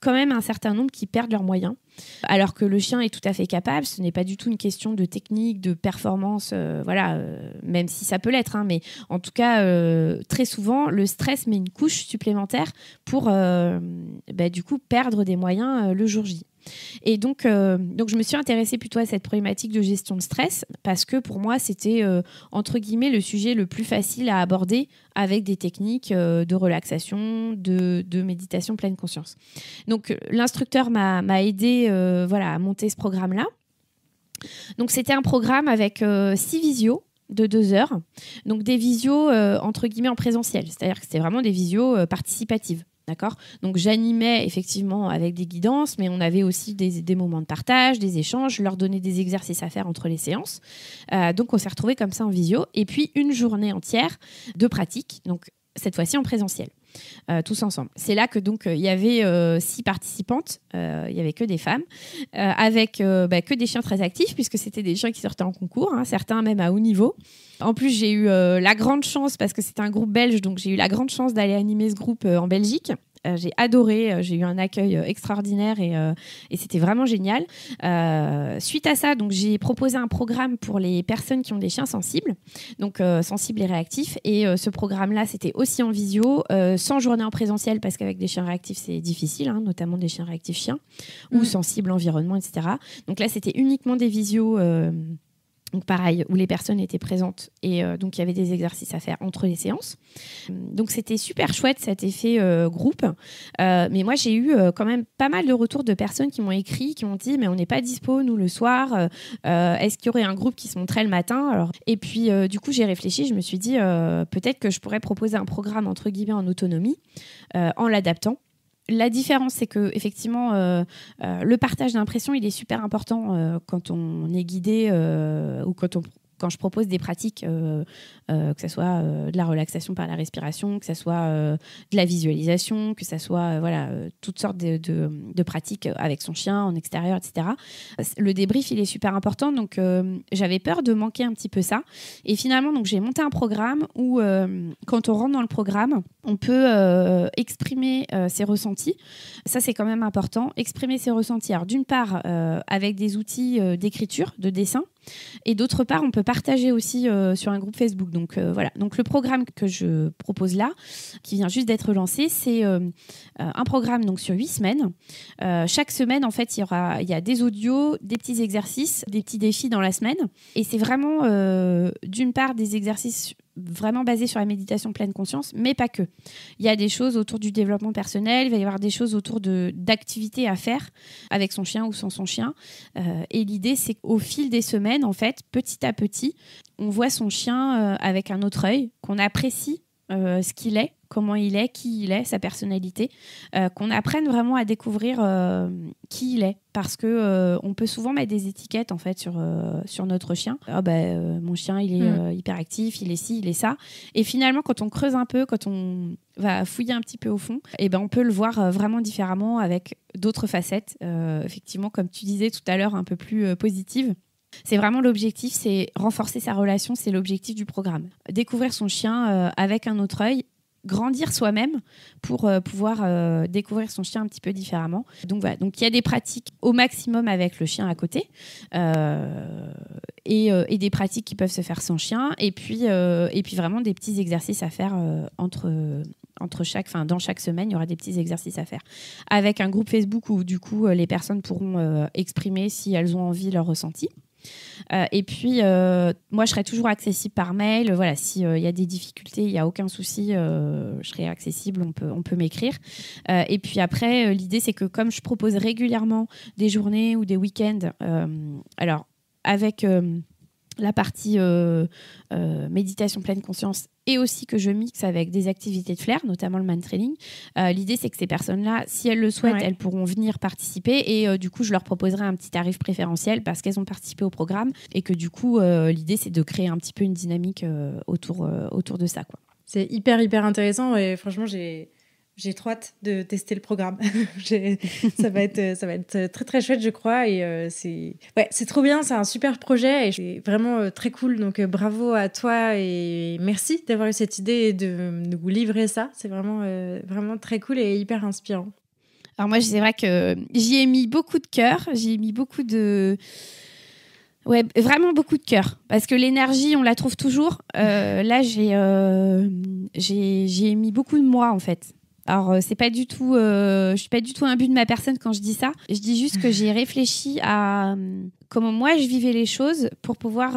quand même un certain nombre qui perdent leurs moyens, alors que le chien est tout à fait capable. Ce n'est pas du tout une question de technique, de performance, même si ça peut l'être, hein, mais en tout cas, très souvent, le stress met une couche supplémentaire pour du coup perdre des moyens le jour J. Et donc je me suis intéressée plutôt à cette problématique de gestion de stress parce que pour moi, c'était entre guillemets le sujet le plus facile à aborder avec des techniques de relaxation, de méditation pleine conscience. Donc l'instructeur m'a aidée à monter ce programme-là. Donc c'était un programme avec 6 visios de 2 heures, donc des visios entre guillemets en présentiel, c'est-à-dire que c'était vraiment des visios participatives. D'accord ? Donc j'animais effectivement avec des guidances, mais on avait aussi des moments de partage, des échanges, je leur donnais des exercices à faire entre les séances. Donc on s'est retrouvés comme ça en visio. Et puis une journée entière de pratique, donc cette fois-ci en présentiel, tous ensemble. C'est là que donc il y avait 6 participantes, il y avait que des femmes, avec que des chiens très actifs, puisque c'était des chiens qui sortaient en concours, hein, certains même à haut niveau. En plus, j'ai eu la grande chance, parce que c'était un groupe belge, donc j'ai eu la grande chance d'aller animer ce groupe en Belgique. J'ai adoré, j'ai eu un accueil extraordinaire et c'était vraiment génial. Suite à ça, donc, j'ai proposé un programme pour les personnes qui ont des chiens sensibles, donc sensibles et réactifs. Et ce programme-là, c'était aussi en visio, sans journée en présentiel, parce qu'avec des chiens réactifs, c'est difficile, hein, notamment des chiens réactifs chiens ou sensibles environnement, etc. Donc là, c'était uniquement des visios. Donc pareil, où les personnes étaient présentes et donc il y avait des exercices à faire entre les séances. Donc c'était super chouette cet effet groupe. Mais moi j'ai eu quand même pas mal de retours de personnes qui m'ont écrit, qui m'ont dit mais on n'est pas dispo nous le soir. Est-ce qu'il y aurait un groupe qui se montrait le matin? Alors, et puis du coup j'ai réfléchi, je me suis dit peut-être que je pourrais proposer un programme entre guillemets en autonomie en l'adaptant. La différence, c'est que effectivement, le partage d'impressions, il est super important quand on est guidé ou quand je propose des pratiques, que ce soit de la relaxation par la respiration, que ce soit de la visualisation, que ce soit toutes sortes de pratiques avec son chien, en extérieur, etc. Le débrief, il est super important. Donc, j'avais peur de manquer un petit peu ça. Et finalement, donc, j'ai monté un programme où, quand on rentre dans le programme, on peut exprimer ses ressentis. Ça, c'est quand même important. Exprimer ses ressentis. Alors, d'une part, avec des outils d'écriture, de dessin. Et d'autre part, on peut partager aussi sur un groupe Facebook. Donc voilà. Donc le programme que je propose là, qui vient juste d'être lancé, c'est un programme donc sur 8 semaines. Chaque semaine, en fait, il y a des audios, des petits exercices, des petits défis dans la semaine. Et c'est vraiment, d'une part, des exercices vraiment basés sur la méditation pleine conscience, mais pas que. Il y a des choses autour du développement personnel, il va y avoir des choses autour d'activités à faire avec son chien ou sans son chien. Et l'idée, c'est qu'au fil des semaines, en fait, petit à petit, on voit son chien avec un autre œil, qu'on apprécie ce qu'il est, comment il est, qui il est, sa personnalité, qu'on apprenne vraiment à découvrir qui il est, parce que on peut souvent mettre des étiquettes en fait sur notre chien. Mon chien il est hyperactif, il est ci, il est ça, et finalement quand on creuse un peu, quand on va fouiller un petit peu au fond, et ben on peut le voir vraiment différemment avec d'autres facettes, effectivement comme tu disais tout à l'heure, un peu plus positives. C'est vraiment l'objectif, c'est renforcer sa relation, c'est l'objectif du programme. Découvrir son chien avec un autre œil, grandir soi-même pour pouvoir découvrir son chien un petit peu différemment. Donc voilà, donc il y a des pratiques au maximum avec le chien à côté et des pratiques qui peuvent se faire sans chien et puis vraiment des petits exercices à faire dans chaque semaine, il y aura des petits exercices à faire. Avec un groupe Facebook où du coup les personnes pourront exprimer si elles ont envie leur ressenti. Et puis, moi, je serai toujours accessible par mail. Voilà, s'il y a des difficultés, il n'y a aucun souci, je serai accessible, on peut m'écrire. Et puis après, l'idée, c'est que comme je propose régulièrement des journées ou des week-ends, alors avec la partie méditation pleine conscience et aussi que je mixe avec des activités de flair, notamment le man training. L'idée, c'est que ces personnes-là, si elles le souhaitent, elles pourront venir participer et du coup, je leur proposerai un petit tarif préférentiel parce qu'elles ont participé au programme et que du coup, l'idée, c'est de créer un petit peu une dynamique autour de ça, quoi. C'est hyper intéressant et franchement, j'ai trop hâte de tester le programme. Ça va être très très chouette, je crois. Et c'est trop bien, c'est un super projet et c'est vraiment très cool. Donc bravo à toi et merci d'avoir eu cette idée et de nous livrer ça. C'est vraiment très cool et hyper inspirant. Alors moi, c'est vrai que j'y ai mis beaucoup de cœur, j'y ai mis beaucoup de... Ouais, vraiment beaucoup de cœur. Parce que l'énergie, on la trouve toujours. Là, j'y ai mis beaucoup de moi, en fait. Alors, c'est pas du tout, je suis pas du tout un but de ma personne quand je dis ça. Je dis juste que j'ai réfléchi à comment moi je vivais les choses pour pouvoir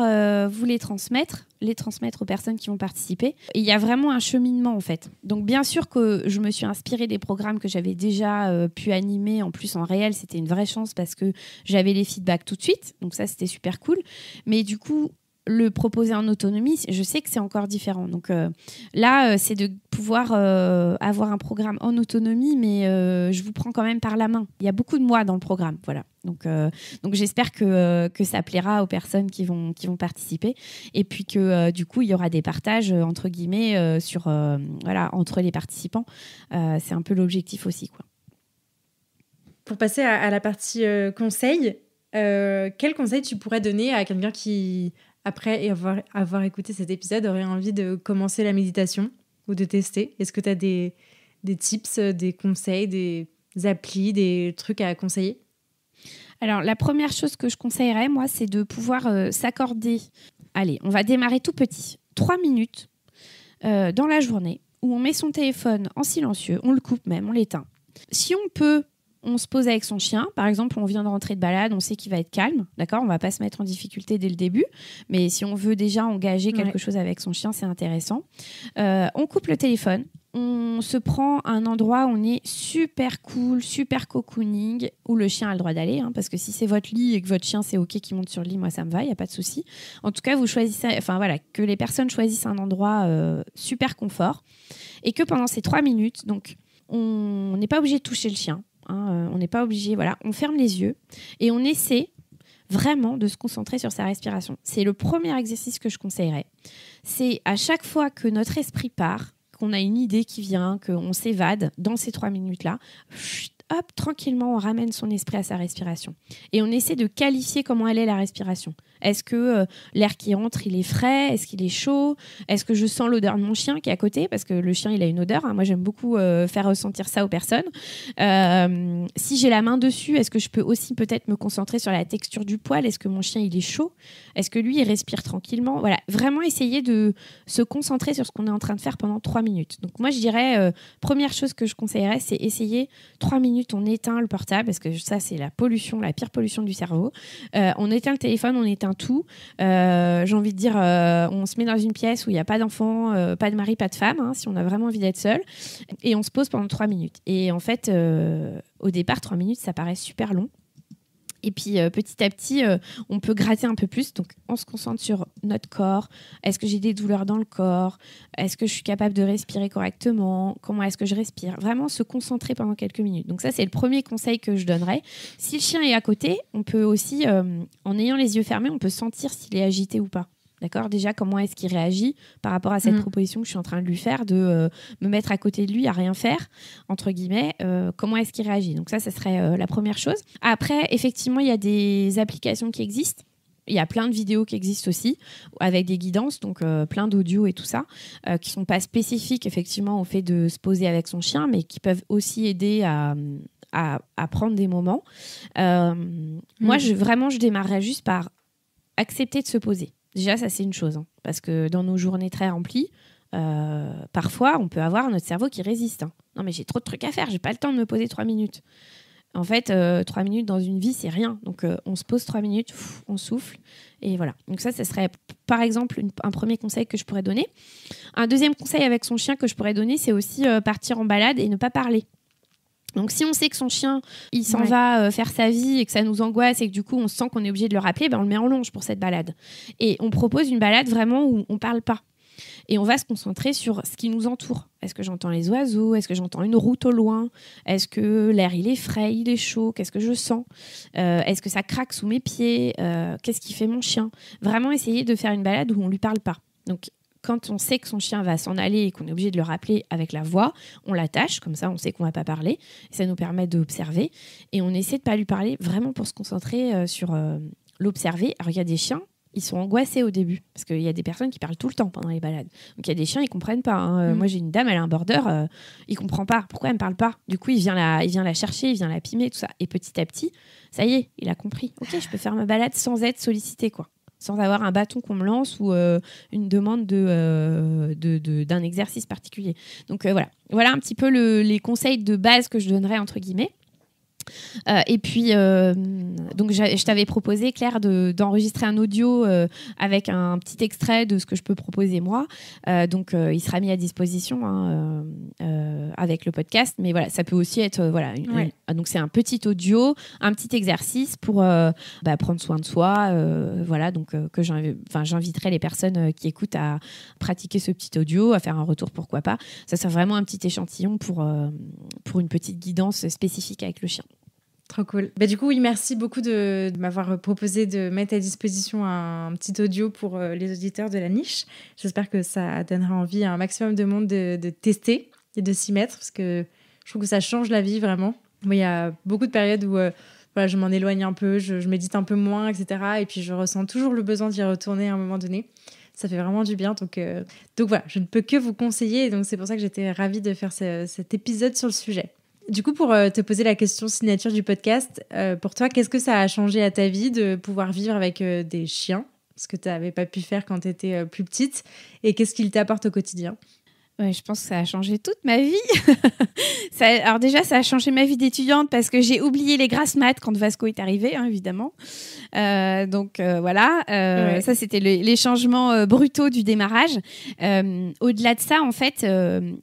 vous les transmettre aux personnes qui vont participer. Et il y a vraiment un cheminement en fait. Donc bien sûr que je me suis inspirée des programmes que j'avais déjà pu animer. En plus en réel, c'était une vraie chance parce que j'avais les feedbacks tout de suite. Donc ça, c'était super cool. Mais du coup, le proposer en autonomie, je sais que c'est encore différent. Donc là, c'est de pouvoir avoir un programme en autonomie, mais je vous prends quand même par la main. Il y a beaucoup de moi dans le programme, voilà. Donc j'espère que ça plaira aux personnes qui vont participer. Et puis que du coup, il y aura des partages entre guillemets entre les participants. C'est un peu l'objectif aussi, quoi. Pour passer à la partie conseil, quel conseil tu pourrais donner à quelqu'un qui, après avoir écouté cet épisode, aurait envie de commencer la méditation ou de tester? Est-ce que tu as des des tips, des conseils, des applis, des trucs à conseiller? Alors, la première chose que je conseillerais, moi, c'est de pouvoir s'accorder. Allez, on va démarrer tout petit. 3 minutes dans la journée où on met son téléphone en silencieux, on le coupe même, on l'éteint. Si on peut, on se pose avec son chien. Par exemple, on vient de rentrer de balade, on sait qu'il va être calme, d'accord ? On ne va pas se mettre en difficulté dès le début, mais si on veut déjà engager quelque chose avec son chien, c'est intéressant. On coupe le téléphone. On se prend un endroit où on est super cool, super cocooning, où le chien a le droit d'aller, parce que si c'est votre lit et que votre chien c'est OK qu'il monte sur le lit, moi ça me va, il n'y a pas de souci. En tout cas, vous choisissez, que les personnes choisissent un endroit super confort et que pendant ces 3 minutes, donc on n'est pas obligé de toucher le chien, on n'est pas obligé, on ferme les yeux et on essaie vraiment de se concentrer sur sa respiration. C'est le premier exercice que je conseillerais. C'est à chaque fois que notre esprit part, qu'on a une idée qui vient, qu'on s'évade dans ces 3 minutes-là, hop, tranquillement, on ramène son esprit à sa respiration. Et on essaie de qualifier comment elle est la respiration. Est-ce que l'air qui entre, il est frais ? Est-ce qu'il est chaud ? Est-ce que je sens l'odeur de mon chien qui est à côté ? Parce que le chien, il a une odeur. Moi, j'aime beaucoup faire ressentir ça aux personnes. Si j'ai la main dessus, est-ce que je peux aussi peut-être me concentrer sur la texture du poil ? Est-ce que mon chien, il est chaud ? Est-ce que lui, il respire tranquillement ? Voilà, vraiment essayer de se concentrer sur ce qu'on est en train de faire pendant 3 minutes. Donc moi, je dirais, première chose que je conseillerais, c'est essayer 3 minutes, on éteint le portable, parce que ça, c'est la pollution, la pire pollution du cerveau. On éteint le téléphone, on éteint tout. J'ai envie de dire, on se met dans une pièce où il n'y a pas d'enfant, pas de mari, pas de femme, si on a vraiment envie d'être seul. Et on se pose pendant 3 minutes. Et en fait, au départ, 3 minutes, ça paraît super long. Et puis petit à petit, on peut gratter un peu plus. Donc, on se concentre sur notre corps. Est-ce que j'ai des douleurs dans le corps ? Est-ce que je suis capable de respirer correctement ? Comment est-ce que je respire ? Vraiment se concentrer pendant quelques minutes. Donc ça, c'est le premier conseil que je donnerais. Si le chien est à côté, on peut aussi, en ayant les yeux fermés, on peut sentir s'il est agité ou pas. D'accord ? Déjà, comment est-ce qu'il réagit par rapport à cette proposition que je suis en train de lui faire, de me mettre à côté de lui à rien faire, entre guillemets, comment est-ce qu'il réagit ? Donc ça serait la première chose. Après, effectivement, il y a des applications qui existent. Il y a plein de vidéos qui existent aussi, avec des guidances, donc plein d'audio et tout ça, qui ne sont pas spécifiques, effectivement, au fait de se poser avec son chien, mais qui peuvent aussi aider à prendre des moments. Moi, je démarrerais juste par accepter de se poser. Déjà, ça, c'est une chose, parce que dans nos journées très remplies, parfois, on peut avoir notre cerveau qui résiste. Non, mais j'ai trop de trucs à faire, j'ai pas le temps de me poser 3 minutes. En fait, 3 minutes dans une vie, c'est rien. Donc, on se pose 3 minutes, on souffle, et voilà. Donc ça serait, par exemple, un premier conseil que je pourrais donner. Un deuxième conseil avec son chien que je pourrais donner, c'est aussi partir en balade et ne pas parler. Donc, si on sait que son chien, il s'en va faire sa vie et que ça nous angoisse et que du coup, on sent qu'on est obligé de le rappeler, on le met en longe pour cette balade. Et on propose une balade vraiment où on ne parle pas. Et on va se concentrer sur ce qui nous entoure. Est-ce que j'entends les oiseaux ? Est-ce que j'entends une route au loin ? Est-ce que l'air, il est frais, il est chaud ? Qu'est-ce que je sens ? Est-ce que ça craque sous mes pieds ? Qu'est-ce qui fait mon chien ? Vraiment essayer de faire une balade où on ne lui parle pas. Donc, quand on sait que son chien va s'en aller et qu'on est obligé de le rappeler avec la voix, on l'attache, comme ça on sait qu'on ne va pas parler. Et ça nous permet d'observer. Et on essaie de ne pas lui parler vraiment pour se concentrer sur l'observer. Alors il y a des chiens, ils sont angoissés au début, parce qu'il y a des personnes qui parlent tout le temps pendant les balades. Donc il y a des chiens, ils ne comprennent pas. Moi j'ai une dame, elle a un border, il ne comprend pas. Pourquoi elle ne me parle pas ? Du coup il vient la chercher, il vient la pimer, tout ça. Et petit à petit, ça y est, il a compris. Ok, je peux faire ma balade sans être sollicité, quoi. Sans avoir un bâton qu'on me lance ou une demande d'un exercice particulier. Donc voilà un petit peu les conseils de base que je donnerais entre guillemets. Et puis, donc je t'avais proposé, Claire, d'enregistrer un audio avec un petit extrait de ce que je peux proposer moi. Donc, il sera mis à disposition avec le podcast. Mais voilà, ça peut aussi être... donc, c'est un petit audio, un petit exercice pour prendre soin de soi. Donc, j'inviterai les personnes qui écoutent à pratiquer ce petit audio, à faire un retour, pourquoi pas. Ça sera vraiment un petit échantillon pour une petite guidance spécifique avec le chien. Trop cool. Du coup, oui, merci beaucoup de m'avoir proposé de mettre à disposition un petit audio pour les auditeurs de la niche. J'espère que ça donnera envie à un maximum de monde de tester et de s'y mettre, parce que je trouve que ça change la vie, vraiment. Moi, il y a beaucoup de périodes où je m'en éloigne un peu, je médite un peu moins, etc. Et puis, je ressens toujours le besoin d'y retourner à un moment donné. Ça fait vraiment du bien. Donc voilà, je ne peux que vous conseiller. Et donc, c'est pour ça que j'étais ravie de faire cet épisode sur le sujet. Du coup, pour te poser la question signature du podcast, pour toi, qu'est-ce que ça a changé à ta vie de pouvoir vivre avec des chiens, ce que tu n'avais pas pu faire quand tu étais plus petite, et qu'est-ce qu'ils t'apportent au quotidien? Ouais, je pense que ça a changé toute ma vie. Alors déjà, ça a changé ma vie d'étudiante parce que j'ai oublié les grasses maths quand Vasco est arrivé, hein, évidemment. Voilà, Ouais. ça c'était les changements brutaux du démarrage. Au-delà de ça, en fait,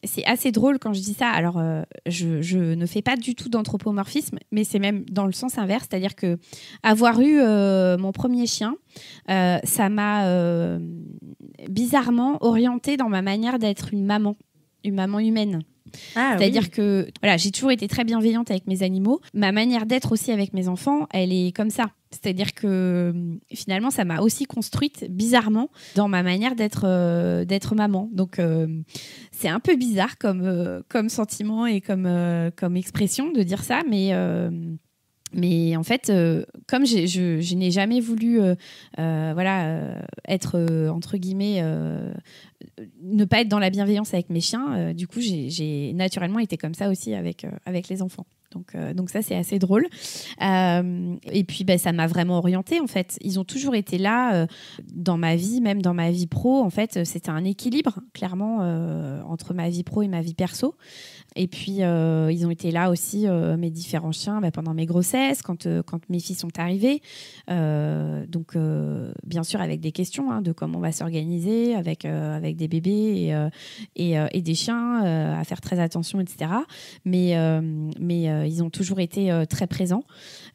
c'est assez drôle quand je dis ça. Alors, je ne fais pas du tout d'anthropomorphisme, mais c'est même dans le sens inverse, c'est-à-dire que avoir eu mon premier chien, ça m'a bizarrement orientée dans ma manière d'être une maman humaine. C'est-à-dire que voilà, j'ai toujours été très bienveillante avec mes animaux. Ma manière d'être aussi avec mes enfants, elle est comme ça. C'est-à-dire que finalement, ça m'a aussi construite bizarrement dans ma manière d'être maman. Donc, c'est un peu bizarre comme sentiment et comme expression de dire ça, mais en fait, comme je n'ai jamais voulu être, entre guillemets, ne pas être dans la bienveillance avec mes chiens, du coup, j'ai naturellement été comme ça aussi avec les enfants. Donc ça, c'est assez drôle. Et puis, ça m'a vraiment orientée, en fait. Ils ont toujours été là dans ma vie, même dans ma vie pro. En fait, c'était un équilibre, clairement, entre ma vie pro et ma vie perso. Et puis, ils ont été là aussi, mes différents chiens, pendant mes grossesses, quand mes filles sont arrivées. Donc, bien sûr, avec des questions de comment on va s'organiser avec des bébés et des chiens, à faire très attention, etc. Mais ils ont toujours été très présents.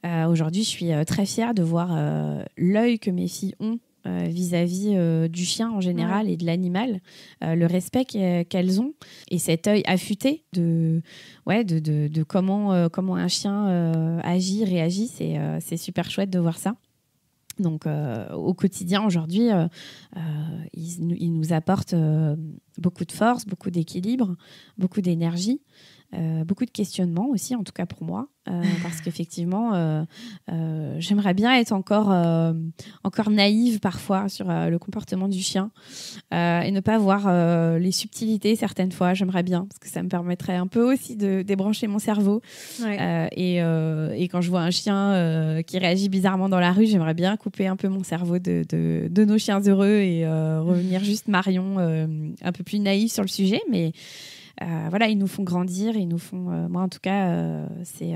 Aujourd'hui, je suis très fière de voir l'œil que mes filles ont vis-à-vis du chien en général et de l'animal, le respect qu'elles ont et cet œil affûté de comment un chien agit, réagit, c'est super chouette de voir ça. Donc au quotidien aujourd'hui, ils nous apportent beaucoup de force, beaucoup d'équilibre, beaucoup d'énergie. Beaucoup de questionnements aussi, en tout cas pour moi, parce qu'effectivement, j'aimerais bien être encore naïve parfois sur le comportement du chien et ne pas voir les subtilités certaines fois. J'aimerais bien, parce que ça me permettrait un peu aussi de débrancher mon cerveau. Ouais. Et quand je vois un chien qui réagit bizarrement dans la rue, j'aimerais bien couper un peu mon cerveau de nos chiens heureux et revenir juste Marion, un peu plus naïve sur le sujet, mais voilà, ils nous font grandir, ils nous font, moi en tout cas, et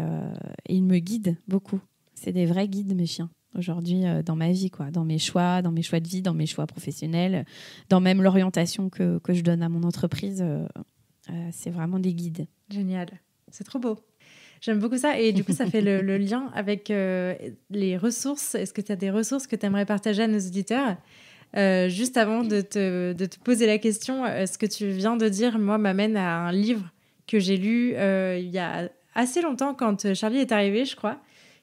ils me guident beaucoup. C'est des vrais guides, mes chiens, aujourd'hui, dans ma vie, quoi, dans mes choix de vie, dans mes choix professionnels, dans même l'orientation que je donne à mon entreprise. C'est vraiment des guides. Génial, c'est trop beau. J'aime beaucoup ça. Et du coup, ça fait le lien avec les ressources. Est-ce que tu as des ressources que tu aimerais partager à nos auditeurs ? Juste avant de te poser la question, ce que tu viens de dire, moi, m'amène à un livre que j'ai lu il y a assez longtemps, quand Charlie est arrivé, je crois,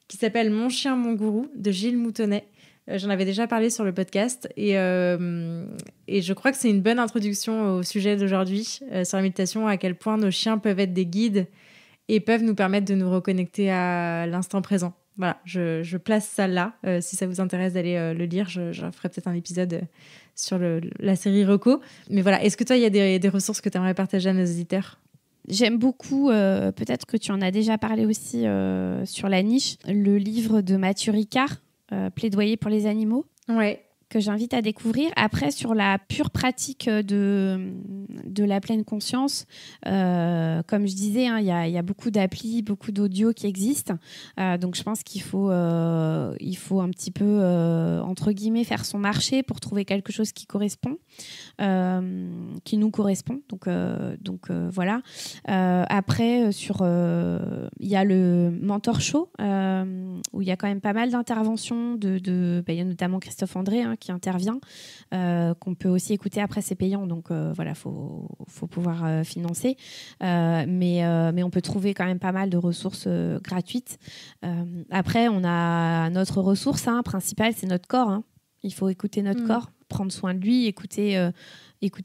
qui s'appelle « Mon chien, mon gourou » de Gilles Moutonnet. J'en avais déjà parlé sur le podcast et je crois que c'est une bonne introduction au sujet d'aujourd'hui, sur la méditation, à quel point nos chiens peuvent être des guides et peuvent nous permettre de nous reconnecter à l'instant présent. Voilà, je place ça là. Si ça vous intéresse d'aller le lire, je ferai peut-être un épisode sur la série Reco. Mais voilà, est-ce que toi, il y a des ressources que tu aimerais partager à nos auditeurs ? J'aime beaucoup, peut-être que tu en as déjà parlé aussi sur la niche, le livre de Mathieu Ricard, Plaidoyer pour les animaux. Ouais. Que j'invite à découvrir. Après, sur la pure pratique de la pleine conscience, comme je disais, il y a beaucoup d'applis, beaucoup d'audio qui existent. Donc, je pense qu'il faut un petit peu, entre guillemets, faire son marché pour trouver quelque chose qui correspond, qui nous correspond. Donc voilà. Après, il y a le Mentor Show, où il y a quand même pas mal d'interventions il y a notamment Christophe André, qui intervient, qu'on peut aussi écouter. Après, c'est payant, donc voilà, faut pouvoir financer. Mais on peut trouver quand même pas mal de ressources gratuites. Après, on a notre ressource principale, c'est notre corps. Il faut écouter notre corps, prendre soin de lui, écouter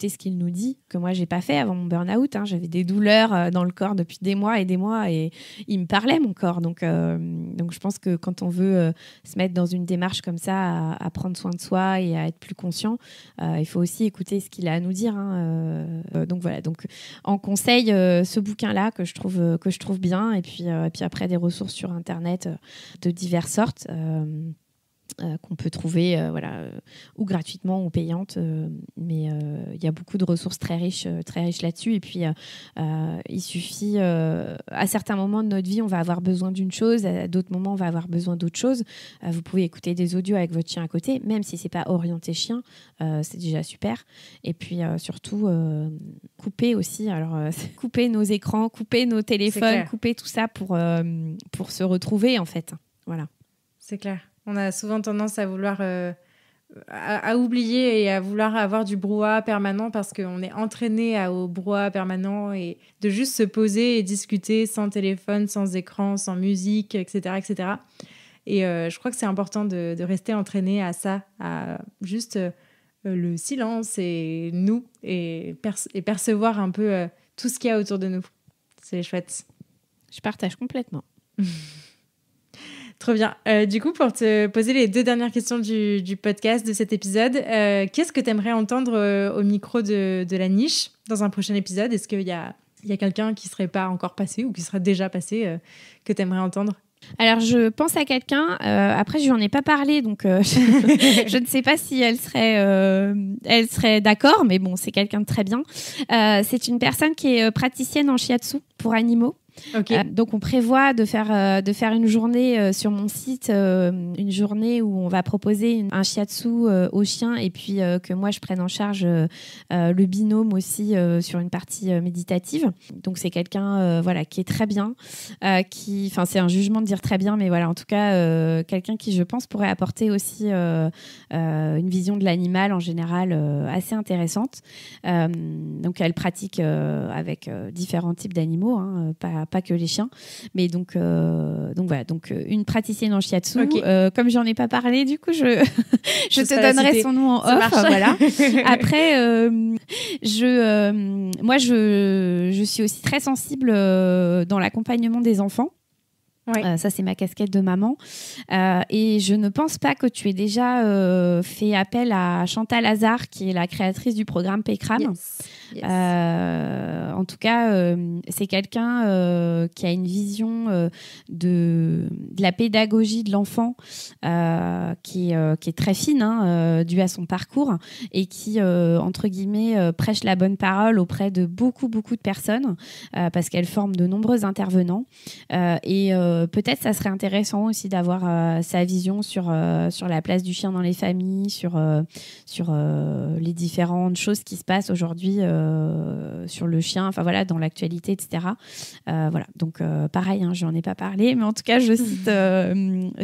ce qu'il nous dit, que moi, j'ai pas fait avant mon burn-out. J'avais des douleurs dans le corps depuis des mois et il me parlait, mon corps. Donc je pense que quand on veut se mettre dans une démarche comme ça, à prendre soin de soi et à être plus conscient, il faut aussi écouter ce qu'il a à nous dire. Donc voilà. Donc en conseil, ce bouquin-là que je trouve bien, et puis après des ressources sur Internet de diverses sortes. Qu'on peut trouver ou gratuitement ou payantes, mais il y a beaucoup de ressources très riches là-dessus. Et puis il suffit à certains moments de notre vie, on va avoir besoin d'une chose, à d'autres moments on va avoir besoin d'autre chose. Vous pouvez écouter des audios avec votre chien à côté, même si c'est pas orienté chien, c'est déjà super. Et puis surtout couper aussi, couper nos écrans, couper nos téléphones, couper tout ça pour se retrouver en fait. Voilà. C'est clair. On a souvent tendance à vouloir à oublier et à vouloir avoir du brouhaha permanent parce qu'on est entraîné au brouhaha permanent, et de juste se poser et discuter sans téléphone, sans écran, sans musique, etc. etc. Et je crois que c'est important de rester entraîné à ça, à juste le silence et nous, et percevoir un peu tout ce qu'il y a autour de nous. C'est chouette. Je partage complètement. Trop bien. Du coup, pour te poser les 2 dernières questions du podcast de cet épisode, qu'est-ce que tu aimerais entendre au micro de la niche dans un prochain épisode? Est-ce qu'il y a quelqu'un qui ne serait pas encore passé ou qui serait déjà passé que tu aimerais entendre? Alors, je pense à quelqu'un. Après, je lui en ai pas parlé, donc je ne sais pas si elle serait d'accord, mais bon, c'est quelqu'un de très bien. C'est une personne qui est praticienne en shiatsu pour animaux. Okay. Donc on prévoit de faire une journée sur mon site, une journée où on va proposer un shiatsu aux chiens, et puis que moi je prenne en charge le binôme aussi sur une partie méditative. Donc c'est quelqu'un qui est très bien, c'est un jugement de dire très bien, mais voilà, en tout cas quelqu'un qui, je pense, pourrait apporter aussi une vision de l'animal en général assez intéressante. Donc elle pratique avec différents types d'animaux, pas que les chiens, mais donc voilà, donc une praticienne en shiatsu. Okay. Comme j'en ai pas parlé, du coup je te donnerai son nom en off. Voilà. Après, moi je suis aussi très sensible dans l'accompagnement des enfants. Ouais. Ça, c'est ma casquette de maman. Et je ne pense pas que tu aies déjà fait appel à Chantal Hazard, qui est la créatrice du programme PECRAM. Yes. Yes. En tout cas, c'est quelqu'un qui a une vision de la pédagogie de l'enfant qui est très fine, due à son parcours, et qui, entre guillemets, prêche la bonne parole auprès de beaucoup de personnes, parce qu'elle forme de nombreux intervenants. Et peut-être ça serait intéressant aussi d'avoir sa vision sur la place du chien dans les familles, sur les différentes choses qui se passent aujourd'hui sur le chien, enfin voilà, dans l'actualité, etc. Voilà, donc pareil, j'en ai pas parlé, mais en tout cas je cite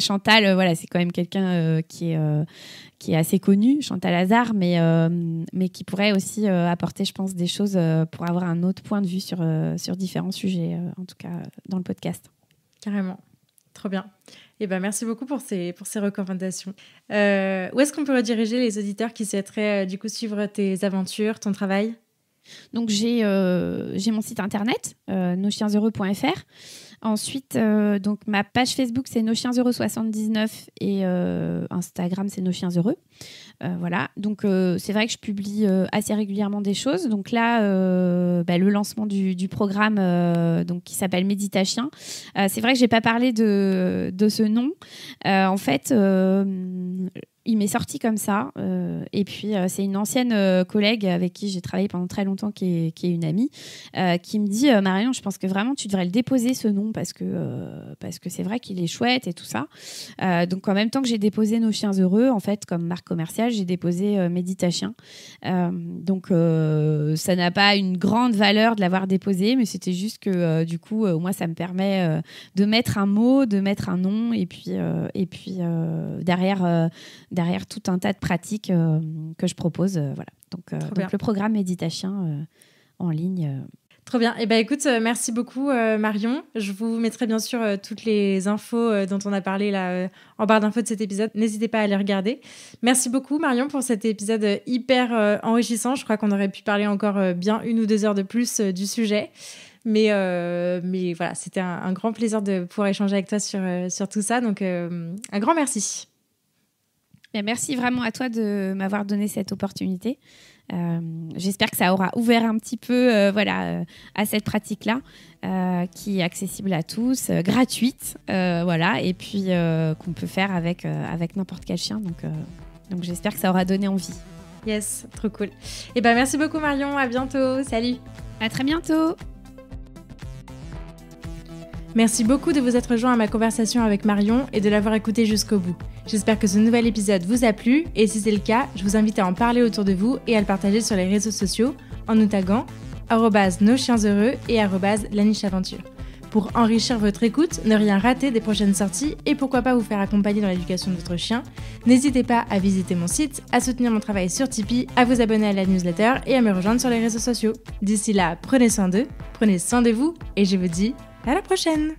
Chantal. Voilà, c'est quand même quelqu'un qui est assez connu, Chantal Hazard, mais qui pourrait aussi apporter, je pense, des choses pour avoir un autre point de vue sur différents sujets, en tout cas dans le podcast. Carrément. Trop bien. Et merci beaucoup pour ces recommandations. Où est-ce qu'on peut rediriger les auditeurs qui souhaiteraient du coup suivre tes aventures, ton travail? Donc j'ai mon site internet, noschiensheureux.fr. Ensuite, donc ma page Facebook, c'est Nos Chiens Heureux 79, et Instagram, c'est Nos Chiens Heureux. Voilà. Donc c'est vrai que je publie assez régulièrement des choses. Donc là, le lancement du programme donc qui s'appelle Méditachien. C'est vrai que j'ai pas parlé de ce nom. En fait, il m'est sorti comme ça. Et puis c'est une ancienne collègue avec qui j'ai travaillé pendant très longtemps, qui est une amie, qui me dit Marion, je pense que vraiment tu devrais le déposer, ce nom, parce que c'est vrai qu'il est chouette et tout ça. Donc en même temps que j'ai déposé Nos Chiens Heureux, en fait, comme marque commerciale, j'ai déposé Méditachien. Donc ça n'a pas une grande valeur de l'avoir déposé, mais c'était juste que du coup moi ça me permet de mettre un mot, de mettre un nom, et puis derrière tout un tas de pratiques que je propose. Voilà. Donc le programme Méditachien en ligne. Trop bien. Et écoute, merci beaucoup Marion. Je vous mettrai bien sûr toutes les infos dont on a parlé là en barre d'infos de cet épisode. N'hésitez pas à les regarder. Merci beaucoup Marion pour cet épisode hyper enrichissant. Je crois qu'on aurait pu parler encore bien 1 ou 2 heures de plus du sujet. Mais voilà, c'était un grand plaisir de pouvoir échanger avec toi sur tout ça. Donc, un grand merci. Merci vraiment à toi de m'avoir donné cette opportunité. J'espère que ça aura ouvert un petit peu à cette pratique-là qui est accessible à tous, gratuite, et puis qu'on peut faire avec n'importe quel chien. Donc j'espère que ça aura donné envie. Yes, trop cool. Merci beaucoup Marion, à bientôt, salut. À très bientôt. Merci beaucoup de vous être rejoint à ma conversation avec Marion et de l'avoir écouté jusqu'au bout. J'espère que ce nouvel épisode vous a plu et si c'est le cas, je vous invite à en parler autour de vous et à le partager sur les réseaux sociaux en nous taguant @noschiensheureux et @lanicheaventure. Pour enrichir votre écoute, ne rien rater des prochaines sorties et pourquoi pas vous faire accompagner dans l'éducation de votre chien, n'hésitez pas à visiter mon site, à soutenir mon travail sur Tipeee, à vous abonner à la newsletter et à me rejoindre sur les réseaux sociaux. D'ici là, prenez soin d'eux, prenez soin de vous et je vous dis à la prochaine!